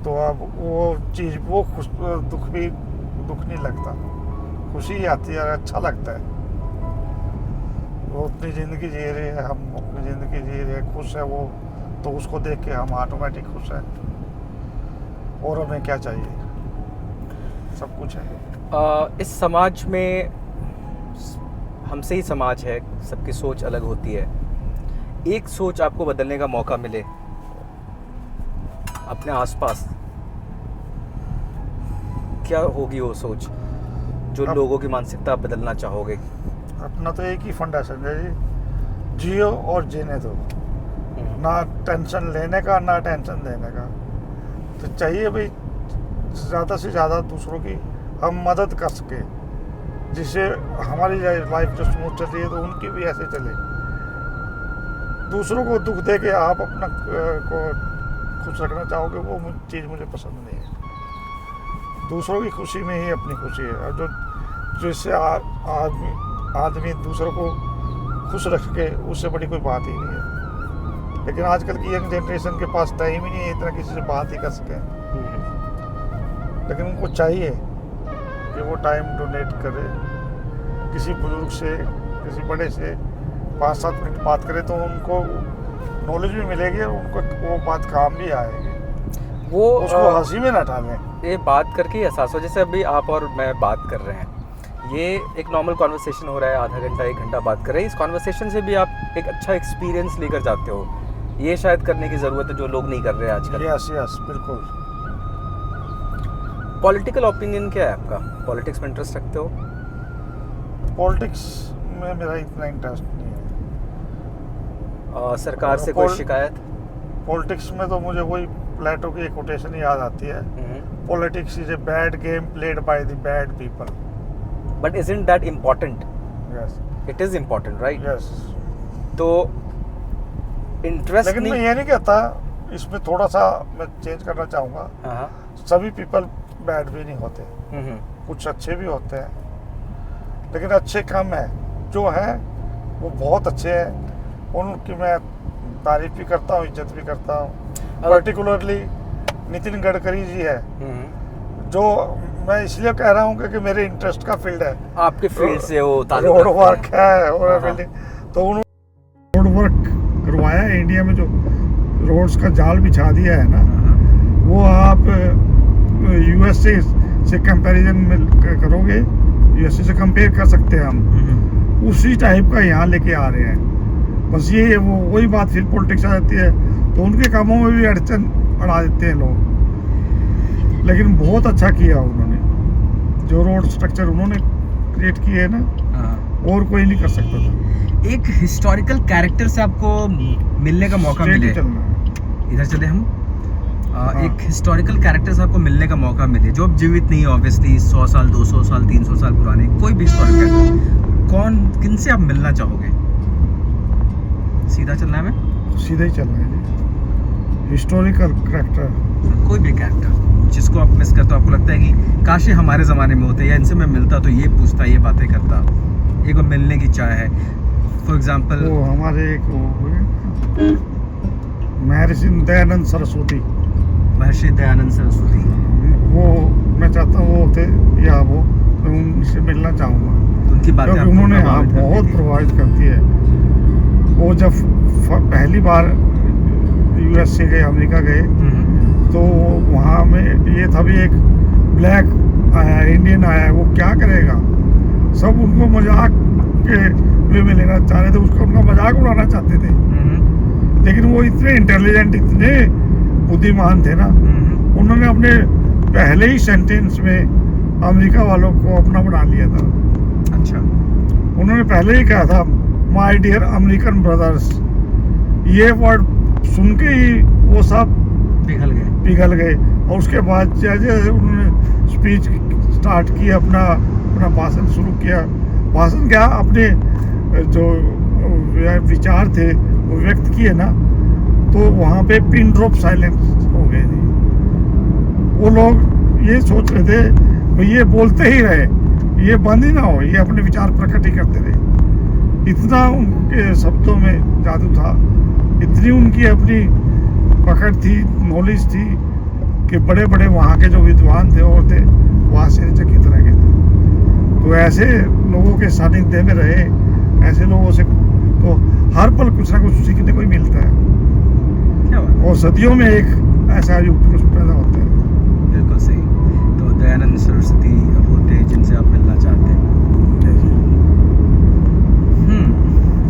Speaker 1: तो अब वो चीज़, वो दुख नहीं लगता, खुशी ही आती है, अच्छा लगता है। वो अपनी ज़िंदगी जी रही है, हम अपनी ज़िंदगी जी रहे हैं, खुश है वो, तो उसको देख के हम ऑटोमेटिक खुश हैं। और हमें क्या चाहिए, सब कुछ है।
Speaker 2: इस समाज में हमसे ही समाज है, सबकी सोच अलग होती है। एक सोच आपको बदलने का मौका मिले अपने आसपास, क्या होगी वो सोच जो लोगों की मानसिकता आप बदलना चाहोगे?
Speaker 1: अपना तो एक ही फंडाशन है जी, जियो और जीने दो। ना टेंशन लेने का, ना टेंशन देने का। तो चाहिए भाई ज़्यादा से ज़्यादा दूसरों की हम मदद कर सके, जिससे हमारी लाइफ जो स्मूथ चल रही है तो उनकी भी ऐसे चले। दूसरों को दुख दे के आप अपना को खुश रखना चाहोगे, वो चीज़ मुझे पसंद नहीं है। दूसरों की खुशी में ही अपनी खुशी है। और जो जिससे आदमी दूसरों को खुश रख के, उससे बड़ी कोई बात ही नहीं है। लेकिन आजकल की यंग जनरेशन के पास टाइम ही नहीं है इतना किसी से बात ही कर सकें। लेकिन उनको चाहिए कि वो टाइम डोनेट करे, किसी बुजुर्ग से, किसी बड़े से 5-7 मिनट बात करे, तो उनको नॉलेज भी मिलेगी और उनको वो बात काम भी आएगी।
Speaker 2: वो
Speaker 1: उसको हंसी में ना डालें।
Speaker 2: ये बात करके एहसास हो, जैसे अभी आप और मैं बात कर रहे हैं, ये एक नॉर्मल कॉन्वर्सेशन हो रहा है, आधा घंटा 1 घंटा बात कर रहे हैं। इस कॉन्वर्सेशन से भी आप एक अच्छा एक्सपीरियंस लेकर जाते हो। ये शायद करने की ज़रूरत है जो लोग नहीं कर रहे हैं आजकल।
Speaker 1: यस बिल्कुल।
Speaker 2: पॉलिटिकल ओपिनियन क्या है आपका? पॉलिटिक्स में इंटरेस्ट रखते हो?
Speaker 1: पॉलिटिक्स में मेरा इतना इंटरेस्ट नहीं है।
Speaker 2: सरकार से कोई शिकायत?
Speaker 1: पॉलिटिक्स में तो मुझे वही प्लेटो की एक कोटेशन याद आती है, politics is a bad game played by the bad people.
Speaker 2: But isn't that important?
Speaker 1: Yes,
Speaker 2: it is important, right?
Speaker 1: Yes.
Speaker 2: तो इंटरेस्ट
Speaker 1: लेकिन मैं ये नहीं कहता, इसमें थोड़ा सा मैं चेंज करना चाहूँगा।
Speaker 2: हाँ,
Speaker 1: सभी पीपल बैड भी नहीं होते, कुछ अच्छे भी होते हैं, लेकिन अच्छे कम है। जो हैं वो बहुत अच्छे हैं, उनकी मैं तारीफ भी करता हूँ, इज्जत भी करता हूँ। पर्टिकुलरली नितिन गडकरी जी है, जो मैं इसलिए कह रहा हूँ क्योंकि मेरे इंटरेस्ट का फील्ड है।
Speaker 2: आपके फील्ड से वो ताल्लुक
Speaker 1: रोड
Speaker 2: रखते
Speaker 1: वर्क
Speaker 2: हैं।
Speaker 1: है और बिल्डिंग, तो उन्होंने रोड वर्क करवाया है। इंडिया में जो रोड्स का जाल बिछा दिया है ना, वो आप यूएसए से कंपैरिजन में करोगे, यूएसए से कंपेयर कर सकते हैं हम, उसी टाइप का यहाँ लेके आ रहे हैं। बस ये वो वही बात फिर पॉलिटिक्स आ जाती है, तो उनके कामों में भी अड़चन अड़ा देते हैं लोग। लेकिन बहुत अच्छा किया उन्होंने, जो रोड स्ट्रक्चर उन्होंने क्रिएट किए है ना, और कोई नहीं कर सकता था।
Speaker 2: एक हिस्टोरिकल कैरेक्टर से आपको मिलने का मौका
Speaker 1: Straight ही
Speaker 2: मिले,
Speaker 1: चलना है।
Speaker 2: इधर चले हम। एक हिस्टोरिकल कैरेक्टर से आपको मिलने का मौका मिले जो अब जीवित नहीं है, ऑब्वियसली 100 साल 200 साल 300 साल पुराने, कोई भी हिस्टोरिकल कैरेक्टर, कौन किन से आप मिलना चाहोगे? सीधा चलना है हमें?
Speaker 1: सीधा ही चलना है जी। हिस्टोरिकल कैरेक्टर,
Speaker 2: कोई भी कैरेक्टर जिसको आप मिस करते हो, आपको लगता है कि काश ये हमारे ज़माने में होते, या इनसे मैं मिलता तो ये पूछता, ये बातें करता, एक बार मिलने की चाह है। फॉर एग्जाम्पल
Speaker 1: वो हमारे एक महर्षि दयानंद सरस्वती,
Speaker 2: महर्षि दयानंद सरस्वती,
Speaker 1: वो मैं चाहता हूँ वो होते, या वो मैं उनसे मिलना चाहूँगा,
Speaker 2: उनकी बातें
Speaker 1: क्योंकि
Speaker 2: आपको
Speaker 1: उन्होंने
Speaker 2: प्रभावित करती
Speaker 1: बहुत
Speaker 2: थी।
Speaker 1: प्रभावित करती है। वो जब पहली बार यूएसए गए, अमेरिका गए, तो वहाँ में ये था भी एक ब्लैक आया, इंडियन आया, वो क्या करेगा, सब उनको मजाक के वे में लेना चाह रहे थे, उसको उनका मजाक उड़ाना चाहते थे। लेकिन वो इतने इंटेलिजेंट, इतने बुद्धिमान थे ना, उन्होंने अपने पहले ही सेंटेंस में अमेरिका वालों को अपना बना लिया था।
Speaker 2: अच्छा,
Speaker 1: उन्होंने पहले ही कहा था, माय डियर अमेरिकन ब्रदर्स। ये वर्ड सुन के ही वो सब पिघल गए। और उसके बाद जैसे उन्होंने स्पीच स्टार्ट की, अपना भाषण शुरू किया। भाषण क्या, अपने जो विचार थे वो व्यक्त किए ना, तो वहाँ पे पिन ड्रॉप साइलेंस हो गए थे। वो लोग ये सोच रहे थे भाई ये बोलते ही रहे, ये बंद ही ना हो, ये अपने विचार प्रकट ही करते रहे। इतना उनके शब्दों में जादू था, इतनी उनकी अपनी पकड़ थी, नॉलेज थी, कि बड़े बड़े वहाँ के जो विद्वान थे और थे, वो आश्चर्यचकित रह गए थे। तो ऐसे लोगों के सानिध्य में रहे, ऐसे लोगों से तो हर पल कुछ ना कुछ सीखने को ही मिलता है।
Speaker 2: क्या बात?
Speaker 1: और सदियों में एक ऐसा युग पुरुष पैदा होता है।
Speaker 2: बिल्कुल सही। तो दयानंद सरस्वती होते जिनसे आप मिलना चाहते हैं।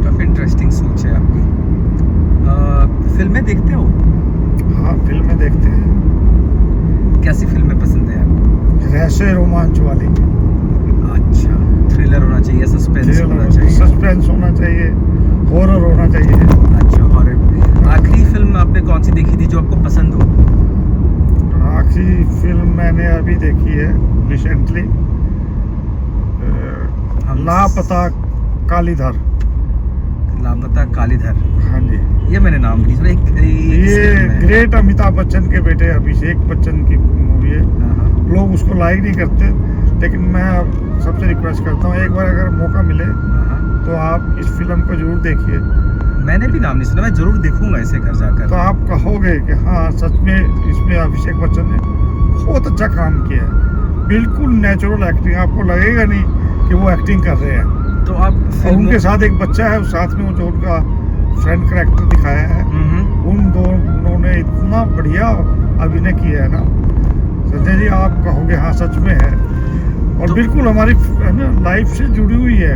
Speaker 2: काफ़ी इंटरेस्टिंग सोच है आपकी। फिल्में देखते हो?
Speaker 1: हाँ, फिल्में देखते हैं।
Speaker 2: कैसी फिल्में पसंद है आपको?
Speaker 1: रहस्य रोमांच वाली।
Speaker 2: अच्छा, थ्रिलर होना चाहिए, सस्पेंस होना चाहिए?
Speaker 1: सस्पेंस होना चाहिए, हॉरर होना चाहिए।
Speaker 2: अच्छा, हॉरर। आखिरी फिल्म आपने कौन सी देखी थी जो आपको पसंद हो?
Speaker 1: आखिरी फिल्म मैंने अभी देखी है रिसेंटली, लापता कालीधर।
Speaker 2: लापता कालीधर,
Speaker 1: हाँ जी,
Speaker 2: ये मैंने नाम नहीं सुना।
Speaker 1: ये ग्रेट अमिताभ बच्चन के बेटे अभिषेक बच्चन की मूवी है। लोग उसको लाइक नहीं करते, लेकिन मैं सबसे रिक्वेस्ट करता हूँ, एक बार अगर मौका मिले तो आप इस फिल्म को जरूर देखिए।
Speaker 2: मैंने भी नाम नहीं सुना, मैं जरूर देखूंगा इसे घर जाकर।
Speaker 1: तो आप कहोगे कि हाँ सच में इसमें अभिषेक बच्चन ने बहुत अच्छा काम किया है, बिल्कुल नेचुरल एक्टिंग, आपको लगेगा नहीं कि वो एक्टिंग कर रहे हैं।
Speaker 2: तो आप
Speaker 1: और उनके साथ एक बच्चा है, साथ में वो जो उनका फ्रेंड कैरेक्टर दिखाया है, उन दोनों ने इतना बढ़िया अभिनय किया है ना संजय जी, आप कहोगे हाँ सच में है। और
Speaker 2: तो
Speaker 1: बिल्कुल हमारी लाइफ से जुड़ी हुई है।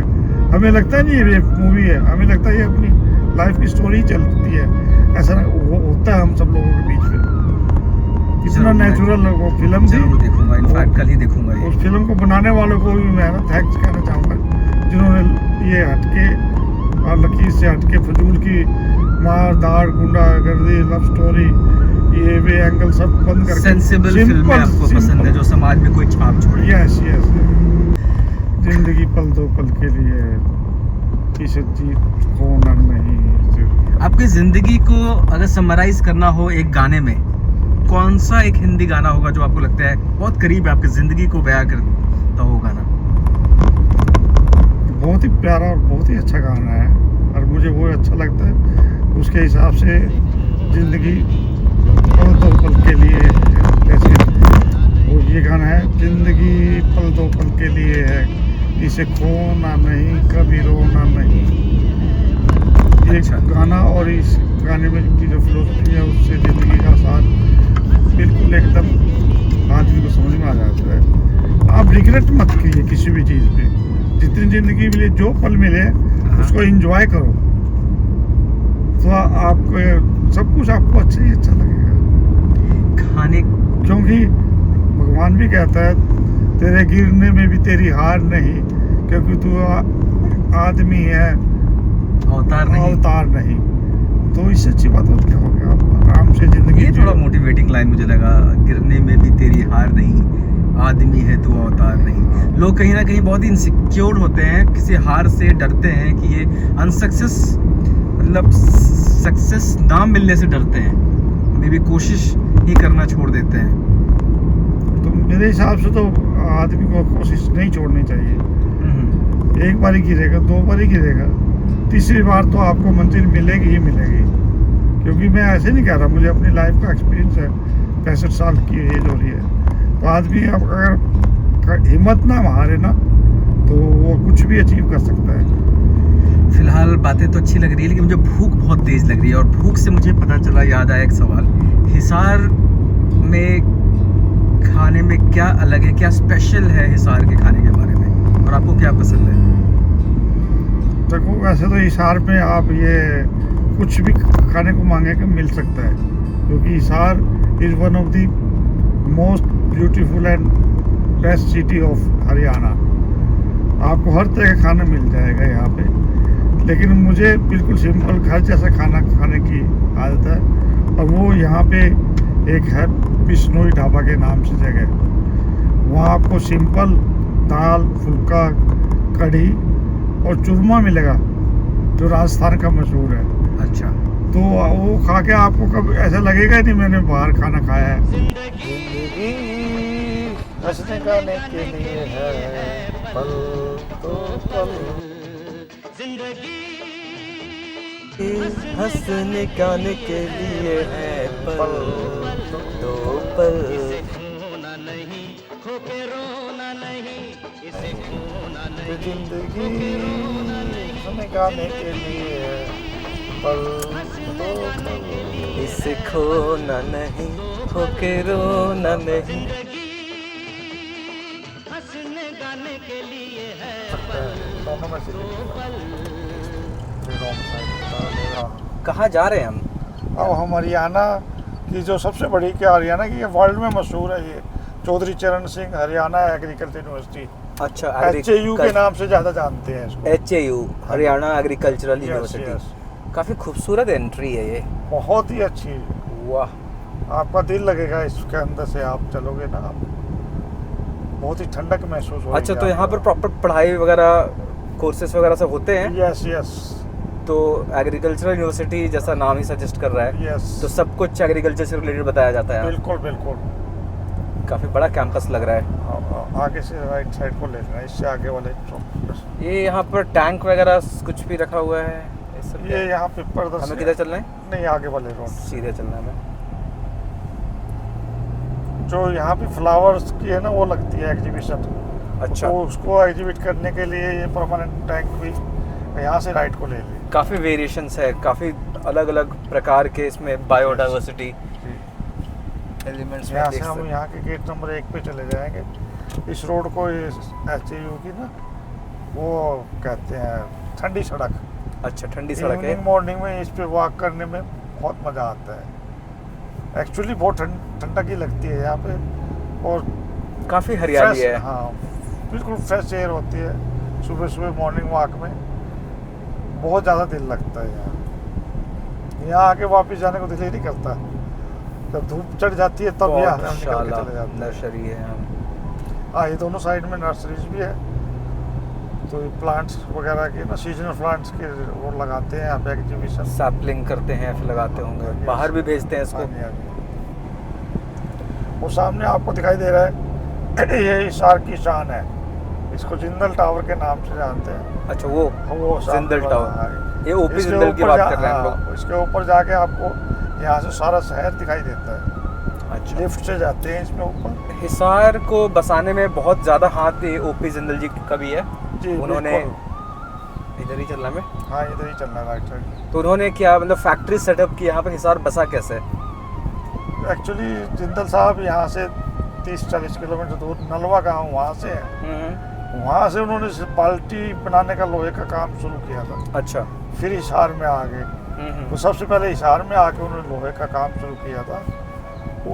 Speaker 1: हमें लगता है नहीं ये मूवी है, हमें लगता है ये अपनी लाइफ की स्टोरी चलती है, ऐसा होता है हम सब लोगों के बीच में। इतना नेचुरल वो फिल्म थी।
Speaker 2: जरूर देखूंगा, इनफैक्ट कल ही देखूंगा ये।
Speaker 1: उस फिल्म को बनाने वालों को भी मैं ना थैंक्स कहना चाहूँगा, जिन्होंने ये हटके और लकीर से हटके फजूल की मार धाड़ गुंडागर्दी लव स्टोरी ये वे एंगल सब बंद करके
Speaker 2: सेंसिबल फिल्में आपको पसंद है जो समाज में कोई छाप छोड़े।
Speaker 1: Yes yes. जिंदगी पल दो पल के लिए इसे जीत खोना नहीं।
Speaker 2: आपकी जिंदगी को अगर समराइज करना हो एक गाने में, कौन सा एक हिंदी गाना होगा जो आपको लगता है बहुत करीब है आपकी जिंदगी को बयां करता हो गाना?
Speaker 1: बहुत ही प्यारा और बहुत ही अच्छा गाना है और मुझे वो अच्छा लगता है। उसके हिसाब से जिंदगी पल दो पल के लिए, जैसे वो ये गाना है, जिंदगी पल दो पल के लिए है, इसे खोना नहीं कभी रोना नहीं। ये
Speaker 2: अच्छा।
Speaker 1: गाना और इस गाने में की जो फिलोसफी है उससे ज़िंदगी का साथ बिल्कुल एकदम आदमी को समझ में आ जाता है। आप रिग्रेट मत कीजिए किसी भी चीज़ पे, जितनी ज़िंदगी मिले जो पल मिले उसको एंजॉय करो, तो आपको सब कुछ आपको अच्छा ही अच्छा लगेगा।
Speaker 2: खाने
Speaker 1: क्योंकि भगवान भी कहता है तेरे गिरने में भी तेरी हार नहीं, क्योंकि तू आदमी है अवतार नहीं। तो इससे अच्छी बात और क्या हो गया, आप आराम से जिंदगी
Speaker 2: ये
Speaker 1: जियो।
Speaker 2: थोड़ा मोटिवेटिंग लाइन मुझे लगा, गिरने में भी तेरी हार नहीं, आदमी है तू अवतार नहीं। लोग कहीं ना कहीं बहुत ही इनसिक्योर होते हैं, किसी हार से डरते हैं कि ये अनसक्सेस मतलब सक्सेस ना मिलने से डरते हैं, मे भी कोशिश ही करना छोड़ देते हैं।
Speaker 1: तो मेरे हिसाब से तो आदमी को कोशिश नहीं छोड़नी चाहिए। एक बार ही गिरेगा, दो बार ही गिरेगा, तीसरी बार तो आपको मंजिल मिलेगी ही मिलेगी। क्योंकि मैं ऐसे नहीं कह रहा, मुझे अपनी लाइफ का एक्सपीरियंस है, 65 साल की एज हो रही है। तो आदमी अगर हिम्मत ना हारे ना तो वो कुछ भी अचीव कर सकता है।
Speaker 2: फिलहाल बातें तो अच्छी लग रही है, लेकिन मुझे भूख बहुत तेज लग रही है, और भूख से मुझे पता चला, याद आया एक सवाल, हिसार में खाने में क्या अलग है, क्या स्पेशल है हिसार के खाने के बारे में, और आपको क्या पसंद है?
Speaker 1: देखो वैसे तो हिसार में आप ये कुछ भी खाने को मांगे का मिल सकता है, क्योंकि Hisar is one of the most beautiful and best city of Haryana. आपको हर तरह का खाना मिल जाएगा यहाँ पे, लेकिन मुझे बिल्कुल सिंपल घर जैसा खाना खाने की आदत है। और वो यहाँ पे एक है बिश्नोई ढाबा के नाम से जगह, वहाँ आपको सिंपल दाल फुल्का कढ़ी और चूरमा मिलेगा जो राजस्थान का मशहूर है।
Speaker 2: अच्छा,
Speaker 1: तो वो खा के आपको कभी ऐसा लगेगा नहीं मैंने बाहर खाना खाया है।
Speaker 3: जिंदगी हंसने गाने के लिए है, पल तो पल जिंदगी हंसने गाने के लिए है, पल तो पल खोना नहीं, खो के रोना नहीं, इसे खोना नहीं। जिंदगी हंसने गाने के लिए है, पल तो पल इसे खोना नहीं, खो के रोना नहीं। हंसने गाने के लिए है,
Speaker 1: दोनों में से
Speaker 2: कहाँ जा रहे हैं हम?
Speaker 1: अब हम हरियाणा की जो सबसे बड़ी, क्या हरियाणा की वर्ल्ड में मशहूर है, ये चौधरी चरण सिंह हरियाणा एग्रीकल्चर यूनिवर्सिटी,
Speaker 2: अच्छा,
Speaker 1: HAU के नाम से ज़्यादा जानते हैं इसको।
Speaker 2: HAU Haryana agricultural
Speaker 1: Yes,
Speaker 2: university.
Speaker 1: yes।
Speaker 2: काफ़ी खूबसूरत एंट्री है ये।
Speaker 1: बहुत ही अच्छी,
Speaker 2: वाह,
Speaker 1: आपका दिल लगेगा इसके अंदर से आप चलोगे ना, आप बहुत ही ठंडक महसूस होगी।
Speaker 2: अच्छा, तो यहाँ पर प्रॉपर पढ़ाई वगैरह कोर्सेज वगैरह सब होते हैं?
Speaker 1: यस यस
Speaker 2: तो एग्रीकल्चरल यूनिवर्सिटी जैसा नाम ही सजेस्ट कर रहा है,
Speaker 1: यस,
Speaker 2: तो सब कुछ एग्रीकल्चर से रिलेटेड बताया जाता है।
Speaker 1: बिल्कुल बिल्कुल।
Speaker 2: काफ़ी बड़ा कैंपस लग रहा है।
Speaker 1: आगे से राइट साइड को लेना है, इससे आगे वाले चौक।
Speaker 2: ये यहाँ पर टैंक वगैरह कुछ भी रखा हुआ है, ये सब
Speaker 1: ये यहाँ पे पर्दा
Speaker 2: हमें किधर चलना है?
Speaker 1: नहीं, आगे वाले रोड
Speaker 2: सीधे चलना है हमें।
Speaker 1: जो यहाँ पे फ्लावर्स की है ना वो लगती है एग्जीबिशन।
Speaker 2: अच्छा,
Speaker 1: तो उसको एग्जीबिट करने के लिए ये परमानेंट टैंक भी यहाँ से राइट को ले ली।
Speaker 2: काफ़ी वेरिएशंस है, काफ़ी अलग अलग प्रकार के इसमें बायोडाइवर्सिटी एलिमेंट्स में
Speaker 1: यहाँ
Speaker 2: देख
Speaker 1: से हम
Speaker 2: सकते हैं।
Speaker 1: यहाँ के गेट नंबर 1 पे चले जाएंगे। इस रोड को HAU की ना वो कहते हैं ठंडी सड़क।
Speaker 2: अच्छा, ठंडी सड़क है।
Speaker 1: इवनिंग मॉर्निंग में इस पे वॉक करने में बहुत मज़ा आता है। एक्चुअली बहुत ठंडक ही लगती है यहाँ पे, और
Speaker 2: काफ़ी हरियाली
Speaker 1: fresh,
Speaker 2: है।
Speaker 1: हाँ बिल्कुल फ्रेश एयर होती है, सुबह सुबह मॉर्निंग वॉक में बहुत ज़्यादा दिल लगता है यहाँ आके वापस जाने को दिल ही नहीं करता। जब धूप चढ़ जाती है तब यहाँ हम निकल के चले जाते हैं।
Speaker 2: नर्सरी है।
Speaker 1: हाँ, ये दोनों साइड में नर्सरीज भी है, तो ये प्लांट्स वगैरह के ना सीजनल प्लांट्स के वो लगाते हैं यहाँ पे एग्जीबिशन।
Speaker 2: सैपलिंग करते हैं फिर लगाते होंगे, बाहर भी भेजते हैं इसको।
Speaker 1: हाँ जी, हाँ जी। वो सामने आपको दिखाई दे रहा है ये हिसार की शान है, इसको जिंदल टावर के नाम से जानते हैं।
Speaker 2: अच्छा, वो जिंदल
Speaker 1: हाँ,
Speaker 2: टावर, ये ओपी
Speaker 1: इसके
Speaker 2: जिंदल की
Speaker 1: ऊपर
Speaker 2: बात कर रहे हैं हम लोग।
Speaker 1: इसके ऊपर जाके आपको यहाँ से सारा शहर दिखाई देता है।
Speaker 2: अच्छा,
Speaker 1: लिफ्ट से जाते हैं इसमें ऊपर।
Speaker 2: हिसार को बसाने में बहुत ज़्यादा हाथ ओपी जिंदल जी का भी है।
Speaker 1: जी,
Speaker 2: उन्होंने
Speaker 1: बिल्कुल।
Speaker 2: इधर ही चलना में,
Speaker 1: हाँ, इधर ही चलना है, राइट साइड।
Speaker 2: तो उन्होंने क्या मतलब फैक्ट्री सेटअप की यहाँ पर, हिसार बसा कैसे?
Speaker 1: एक्चुअली जिंदल साहब यहाँ से 30-40 किलोमीटर दूर नलवा गाँव वहाँ से है। वहाँ से उन्होंने बाल्टी बनाने का लोहे का काम शुरू किया था।
Speaker 2: अच्छा।
Speaker 1: फिर हिसार में आ गए, तो सबसे पहले हिसार में आके उन्होंने लोहे का काम शुरू किया था।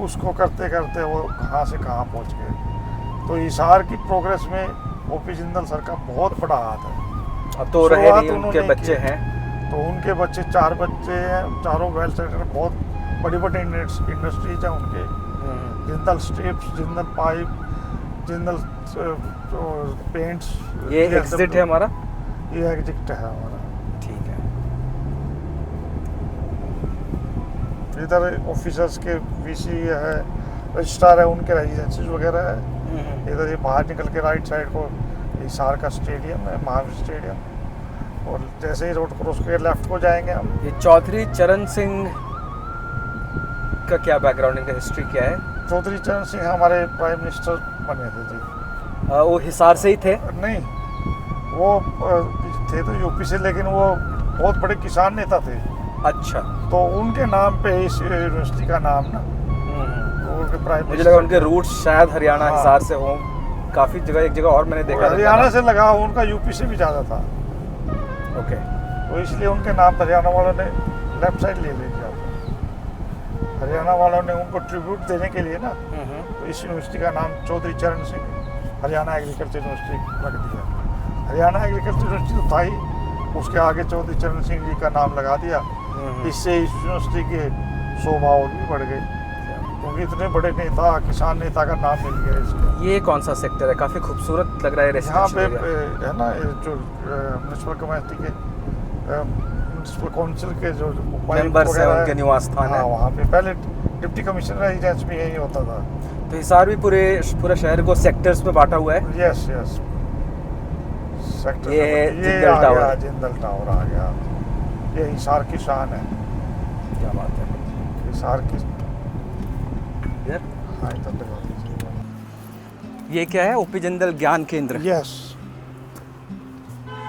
Speaker 1: उसको करते करते वो कहाँ से कहाँ पहुँच गए। तो हिसार की प्रोग्रेस में ओपी जिंदल सर का बहुत बड़ा हाथ है।
Speaker 2: अब तो रहे नहीं, उनके
Speaker 1: उन्होंने
Speaker 2: बच्चे
Speaker 1: की।
Speaker 2: हैं।
Speaker 1: तो उनके बच्चे 4 बच्चे हैं, चारों वेल सेटल, बहुत बड़ी बड़ी इंडस्ट्रीज हैं उनके। Jindal strips, Jindal pipe, Jindal paints.
Speaker 2: ये एग्जिट है हमारा,
Speaker 1: ये एग्जिट है हमारा।
Speaker 2: ठीक है।
Speaker 1: इधर ऑफिसर्स के वीसी है, रजिस्ट्रार है, उनके रेजिडेंसीज वगैरह है। इधर ये बाहर निकल के राइट साइड को हिसार का स्टेडियम है, महावीर स्टेडियम। और जैसे ही रोड क्रॉस के लेफ्ट को जाएंगे हम।
Speaker 2: ये चौधरी चरण सिंह का क्या बैकग्राउंड, इनका हिस्ट्री क्या है?
Speaker 1: चौधरी चरण सिंह हमारे प्राइम मिनिस्टर बने थे जी।
Speaker 2: वो हिसार से ही थे?
Speaker 1: नहीं, वो थे तो यूपी से, लेकिन वो बहुत बड़े किसान नेता थे।
Speaker 2: अच्छा।
Speaker 1: तो उनके नाम पे इस यूनिवर्सिटी का नाम ना, उनके प्राइम
Speaker 2: मुझे लगा उनके रूट्स शायद हरियाणा,
Speaker 1: हाँ।
Speaker 2: हिसार से हों। काफ़ी जगह, एक जगह और मैंने देखा था।
Speaker 1: हरियाणा से लगा, उनका यूपी से भी ज़्यादा था।
Speaker 2: ओके।
Speaker 1: तो इसलिए उनके नाम पर हरियाणा वालों ने लेफ्ट साइड ले लिया। हरियाणा वालों ने उनको ट्रिब्यूट देने के लिए ना, तो इस यूनिवर्सिटी का नाम चौधरी चरण सिंह हरियाणा एग्रीकल्चर यूनिवर्सिटी रख दिया। हरियाणा एग्रीकल्चर यूनिवर्सिटी तो था ही, उसके आगे चौधरी चरण सिंह जी का नाम लगा दिया। इससे इस यूनिवर्सिटी के शोभा और भी बढ़ गई, क्योंकि इतने बड़े नेता, किसान नेता का नाम मिल गया इसको।
Speaker 2: ये कौन सा सेक्टर है? काफ़ी खूबसूरत लग रहा है।
Speaker 1: यहाँ पे
Speaker 2: रेसिडेंशियल
Speaker 1: है ना, जो म्यूनसिपल कमेटी के म्यूनसिपल काउंसिल के जो
Speaker 2: मेंबर्स हैं, उनके निवास स्थान
Speaker 1: हाँ,
Speaker 2: है।
Speaker 1: वहाँ पे पहले डिप्टी कमिश्नर रेजिडेंस भी यही होता था।
Speaker 2: तो हिसार भी पूरा शहर को सेक्टर्स में बांटा हुआ है।
Speaker 1: Yes yes. सेक्टर
Speaker 2: ये
Speaker 1: ये
Speaker 2: जिंदल
Speaker 1: आ
Speaker 2: टावर।
Speaker 1: गया, जिंदल टावर आ गया। ये हिसार की शान है,
Speaker 2: क्या बात है।
Speaker 1: हिसार की।
Speaker 2: इधर
Speaker 1: हाँ, इधर दिखा दीजिए।
Speaker 2: ये क्या है? ओपी जिंदल ज्ञान केंद्र।
Speaker 1: यस,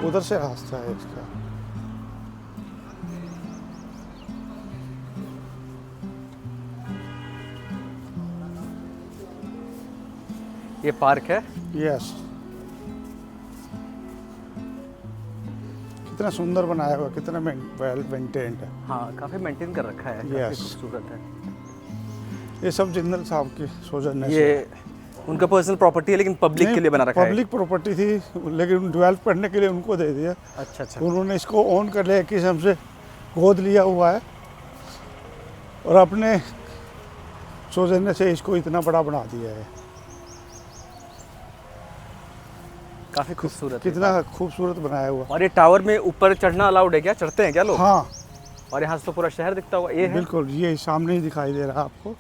Speaker 1: उधर से रास्ता है इसका।
Speaker 2: ये पार्क है।
Speaker 1: यस, कितना सुंदर बनाया हुआ, कितना वेल मेंटेन्ड है।
Speaker 2: हाँ, काफ़ी मेंटेन कर रखा है, काफ़ी
Speaker 1: Yes.
Speaker 2: खूबसूरत है।
Speaker 1: ये सब जिंदल साहब की सौजन्य से।
Speaker 2: ये उनका पर्सनल प्रॉपर्टी है, लेकिन पब्लिक के लिए बना रखा है।
Speaker 1: पब्लिक प्रॉपर्टी थी, लेकिन डेवलप करने के लिए उनको दे दिया।
Speaker 2: अच्छा अच्छा।
Speaker 1: उन्होंने इसको ओन कर लिया, किसी हमसे गोद लिया हुआ है, और अपने सौजन्य से इसको इतना बड़ा बना दिया है।
Speaker 2: काफ़ी खूबसूरत है।
Speaker 1: कितना खूबसूरत बनाया हुआ।
Speaker 2: और ये टावर में ऊपर चढ़ना अलाउड है क्या? चढ़ते हैं क्या लोग?
Speaker 1: हाँ,
Speaker 2: और यहाँ से तो पूरा शहर दिखता होगा। ये है?
Speaker 1: बिल्कुल, ये सामने ही दिखाई दे रहा है आपको।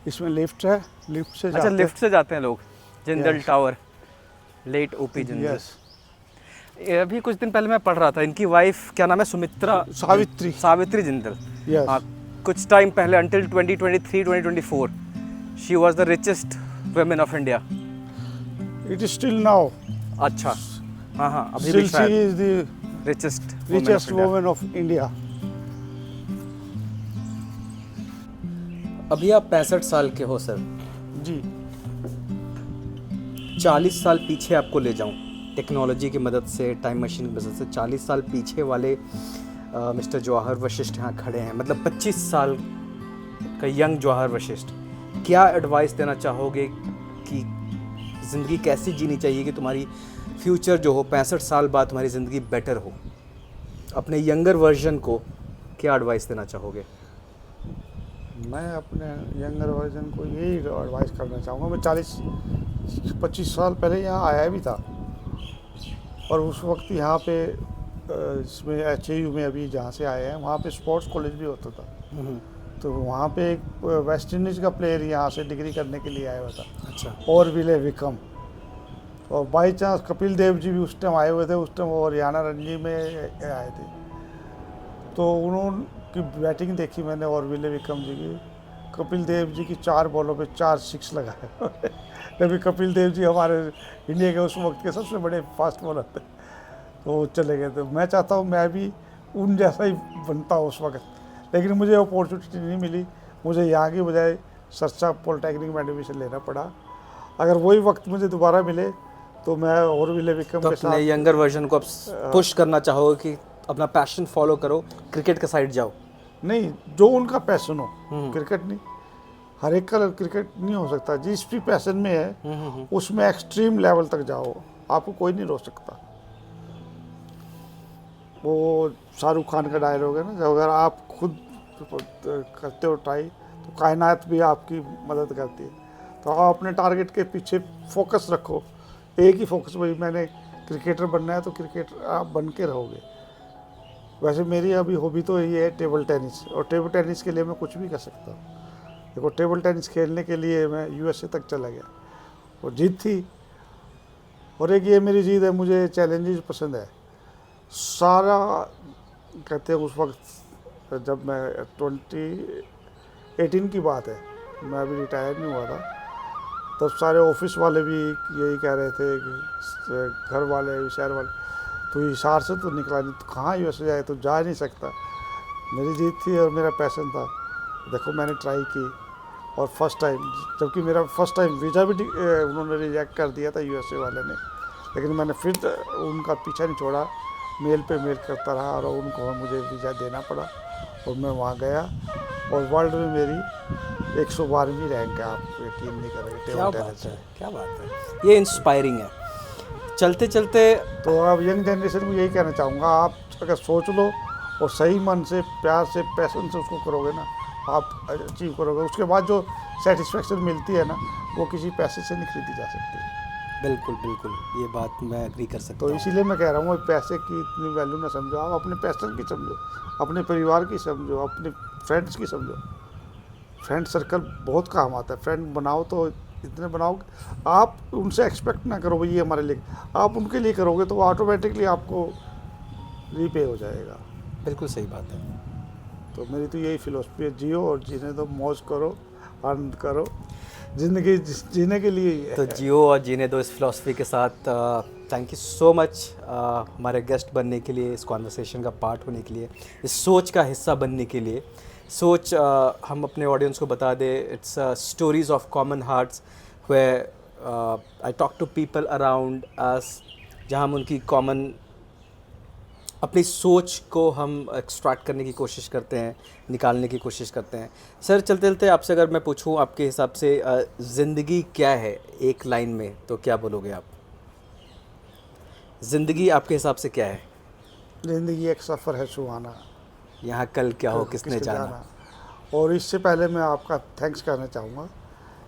Speaker 1: इसमें लिफ्ट है, लिफ्ट से
Speaker 2: अच्छा,
Speaker 1: जाते
Speaker 2: लिफ्ट से जाते हैं लोग। Jindal
Speaker 1: Yes.
Speaker 2: Tower, late OP Jindal.
Speaker 1: Yes,
Speaker 2: ये अभी कुछ दिन पहले मैं पढ़ रहा था, इनकी वाइफ क्या नाम है? सुमित्रा
Speaker 1: सावित्री।
Speaker 2: सावित्री जिंदल।
Speaker 1: यस,
Speaker 2: हाँ, कुछ टाइम पहले until 2023-2024 she was the richest women of India.
Speaker 1: It is still now.
Speaker 2: अच्छा, हाँ हाँ, अभी भी
Speaker 1: स्टिल शी
Speaker 2: शायद
Speaker 1: is the
Speaker 2: richest
Speaker 1: richest woman of India.
Speaker 2: अभी आप 65 साल के हो सर।
Speaker 1: जी,
Speaker 2: 40 साल पीछे आपको ले जाऊं टेक्नोलॉजी की मदद से, टाइम मशीन की मदद से। 40 साल पीछे वाले मिस्टर जवाहर वशिष्ठ यहाँ खड़े हैं, मतलब 25 साल का यंग जवाहर वशिष्ठ। क्या एडवाइस देना चाहोगे कि ज़िंदगी कैसी जीनी चाहिए कि तुम्हारी फ्यूचर जो हो 65 साल बाद तुम्हारी ज़िंदगी बेटर हो, अपने यंगर वर्जन को क्या एडवाइस देना चाहोगे?
Speaker 1: मैं अपने यंगर वर्जन को यही एडवाइस करना चाहूँगा। मैं 40-25 साल पहले यहाँ आया भी था, और उस वक्त यहाँ पे इसमें HAU में अभी जहाँ से आए हैं वहाँ पे स्पोर्ट्स कॉलेज भी होता था। तो वहाँ पे एक वेस्ट इंडीज़ का प्लेयर यहाँ से डिग्री करने के लिए आया हुआ था।
Speaker 2: अच्छा।
Speaker 1: और विले विक्रम, और बाई चांस कपिल देव जी भी उस टाइम आए हुए थे। उस टाइम वो हरियाणा रणजी में आए थे, तो उन्होंने बैटिंग देखी मैंने और विले विक्रम जी की। कपिल देव जी की 4 बॉलों पे 4 6 लगाए। जबकि कपिल देव जी हमारे इंडिया के उस वक्त के सबसे बड़े फास्ट बॉलर थे, तो वो चले गए थे। मैं चाहता हूँ मैं भी उन जैसा ही बनता उस वक्त, लेकिन मुझे अपॉर्चुनिटी नहीं मिली। मुझे यहाँ की बजाय सरसा पॉलिटेक्निक में एडमिशन लेना पड़ा। अगर वही वक्त मुझे दोबारा मिले तो मैं और विले विक्रम
Speaker 2: तो
Speaker 1: के
Speaker 2: अपने
Speaker 1: साथ
Speaker 2: यंगर वर्जन को अब पुश करना चाहोगे कि अपना पैशन फॉलो करो, क्रिकेट के साइड जाओ?
Speaker 1: नहीं, जो उनका पैशन हो, क्रिकेट नहीं, हर एक का क्रिकेट नहीं हो सकता। जिस भी पैशन में है उसमें एक्सट्रीम लेवल तक जाओ, आपको कोई नहीं रोक सकता। वो शाहरुख खान का डायलॉग है ना, जब अगर आप खुद करते हो ट्राई तो कायनात भी आपकी मदद करती है। तो आप अपने टारगेट के पीछे फोकस रखो, एक ही फोकस, भाई मैंने क्रिकेटर बनना है तो क्रिकेटर आप बन के रहोगे। वैसे मेरी अभी हॉबी तो ये है टेबल टेनिस, और टेबल टेनिस के लिए मैं कुछ भी कर सकता हूँ। देखो, टेबल टेनिस खेलने के लिए मैं USA तक चला गया, और जीत थी। और एक ये मेरी जीत है, मुझे चैलेंजेस पसंद है। सारा कहते हैं उस वक्त जब मैं 2018 की बात है, मैं अभी रिटायर नहीं हुआ था, तब सारे ऑफिस वाले भी यही कह रहे थे कि घर वाले शहर वाले, तो हिसार से तो निकला नहीं, तो कहाँ USA जाए, तो जा नहीं सकता। मेरी जीत थी और मेरा पैशन था। देखो मैंने ट्राई की, और फर्स्ट टाइम, जबकि मेरा फर्स्ट टाइम वीज़ा भी उन्होंने रिजेक्ट कर दिया था USA वाले ने, लेकिन मैंने फिर उनका पीछा नहीं छोड़ा, मेल पे मेल करता रहा, और उनको मुझे वीज़ा देना पड़ा, और मैं वहाँ गया। और वर्ल्ड में मेरी 112वीं रैंक है, आप यकीन नहीं करेंगे।
Speaker 2: क्या बात है, क्या बात है, ये इंस्पायरिंग है। चलते चलते
Speaker 1: तो अब यंग जनरेशन को यही कहना चाहूँगा, आप अगर सोच लो और सही मन से, प्यार से, पैशन से उसको करोगे ना, आप अचीव करोगे। उसके बाद जो सेटिस्फेक्शन मिलती है ना, वो किसी पैसे से नहीं खरीदी जा सकती।
Speaker 2: बिल्कुल बिल्कुल, ये बात मैं एग्री कर सकता
Speaker 1: तो
Speaker 2: हूँ।
Speaker 1: इसीलिए मैं कह रहा हूँ, पैसे की इतनी वैल्यू ना समझो, आप अपने पैशन की समझो, अपने परिवार की समझो, अपने फ्रेंड्स की समझो। फ्रेंड सर्कल बहुत काम आता है। फ्रेंड बनाओ तो इतने बनाओ, आप उनसे एक्सपेक्ट ना करो भाई ये हमारे लिए, आप उनके लिए करोगे तो वो ऑटोमेटिकली आपको रीपे हो जाएगा।
Speaker 2: बिल्कुल सही बात है।
Speaker 1: तो मेरी तो यही फिलोसफी है, जियो और जीने दो, मौज करो, आनंद करो, ज़िंदगी जीने के लिए ही है।
Speaker 2: तो जियो और जीने दो, इस फिलॉसफी के साथ थैंक यू सो मच हमारे गेस्ट बनने के लिए, इस कॉन्वर्सेशन का पार्ट होने के लिए, इस सोच का हिस्सा बनने के लिए। सोच हम अपने ऑडियंस को बता दें, it's stories of common hearts where I talk to people around us, जहाँ हम उनकी कॉमन अपनी सोच को हम एक्सट्रैक्ट करने की कोशिश करते हैं, निकालने की कोशिश करते हैं। सर, चलते चलते आपसे अगर मैं पूछूं आपके हिसाब से ज़िंदगी क्या है एक लाइन में, तो क्या बोलोगे आप? ज़िंदगी आपके हिसाब से क्या है?
Speaker 1: ज़िंदगी एक सफ़र है सुहाना,
Speaker 2: यहाँ कल क्या हो किसने जाना।
Speaker 1: और इससे पहले मैं आपका थैंक्स करना चाहूँगा,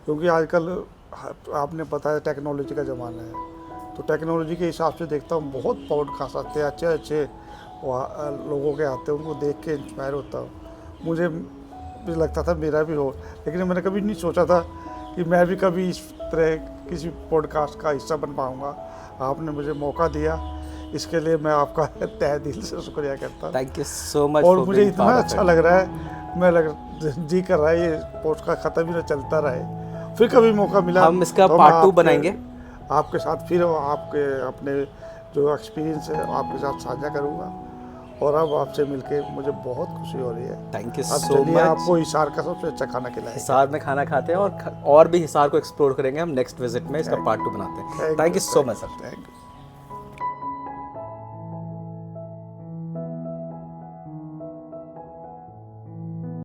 Speaker 1: क्योंकि आजकल आपने पता है टेक्नोलॉजी का ज़माना है, तो टेक्नोलॉजी के हिसाब से देखता हूँ बहुत पॉडकास्ट आते हैं, अच्छे अच्छे लोगों के आते हैं, उनको देख के इंस्पायर होता हूँ। मुझे भी लगता था मेरा भी हो, लेकिन मैंने कभी नहीं सोचा था कि मैं भी कभी इस तरह किसी पॉडकास्ट का हिस्सा बन पाऊँगा। आपने मुझे मौका दिया, इसके लिए मैं आपका तहे दिल से शुक्रिया करता हूँ।
Speaker 2: Thank you so much.
Speaker 1: और मुझे इतना अच्छा लग रहा है, जी कर रहा है ये पॉडकास्ट ख़त्म ही ना चलता रहे, फिर कभी मौका मिला
Speaker 2: हम इसका
Speaker 1: तो
Speaker 2: पार्ट 2 बनाएंगे
Speaker 1: आपके साथ, फिर आपके अपने जो एक्सपीरियंस है आपके साथ साझा करूँगा। और अब आपसे मिलके मुझे बहुत खुशी हो रही है।
Speaker 2: थैंक यू
Speaker 1: अब
Speaker 2: सो
Speaker 1: चलिए
Speaker 2: मच।
Speaker 1: आपको हिसार का सबसे अच्छा खाना खिलाएंगे।
Speaker 2: हिसार में खाना खाते हैं और भी हिसार को एक्सप्लोर करेंगे हम नेक्स्ट विजिट में, इसका पार्ट 2 बनाते हैं। Thank you so much sir.
Speaker 1: Thank you.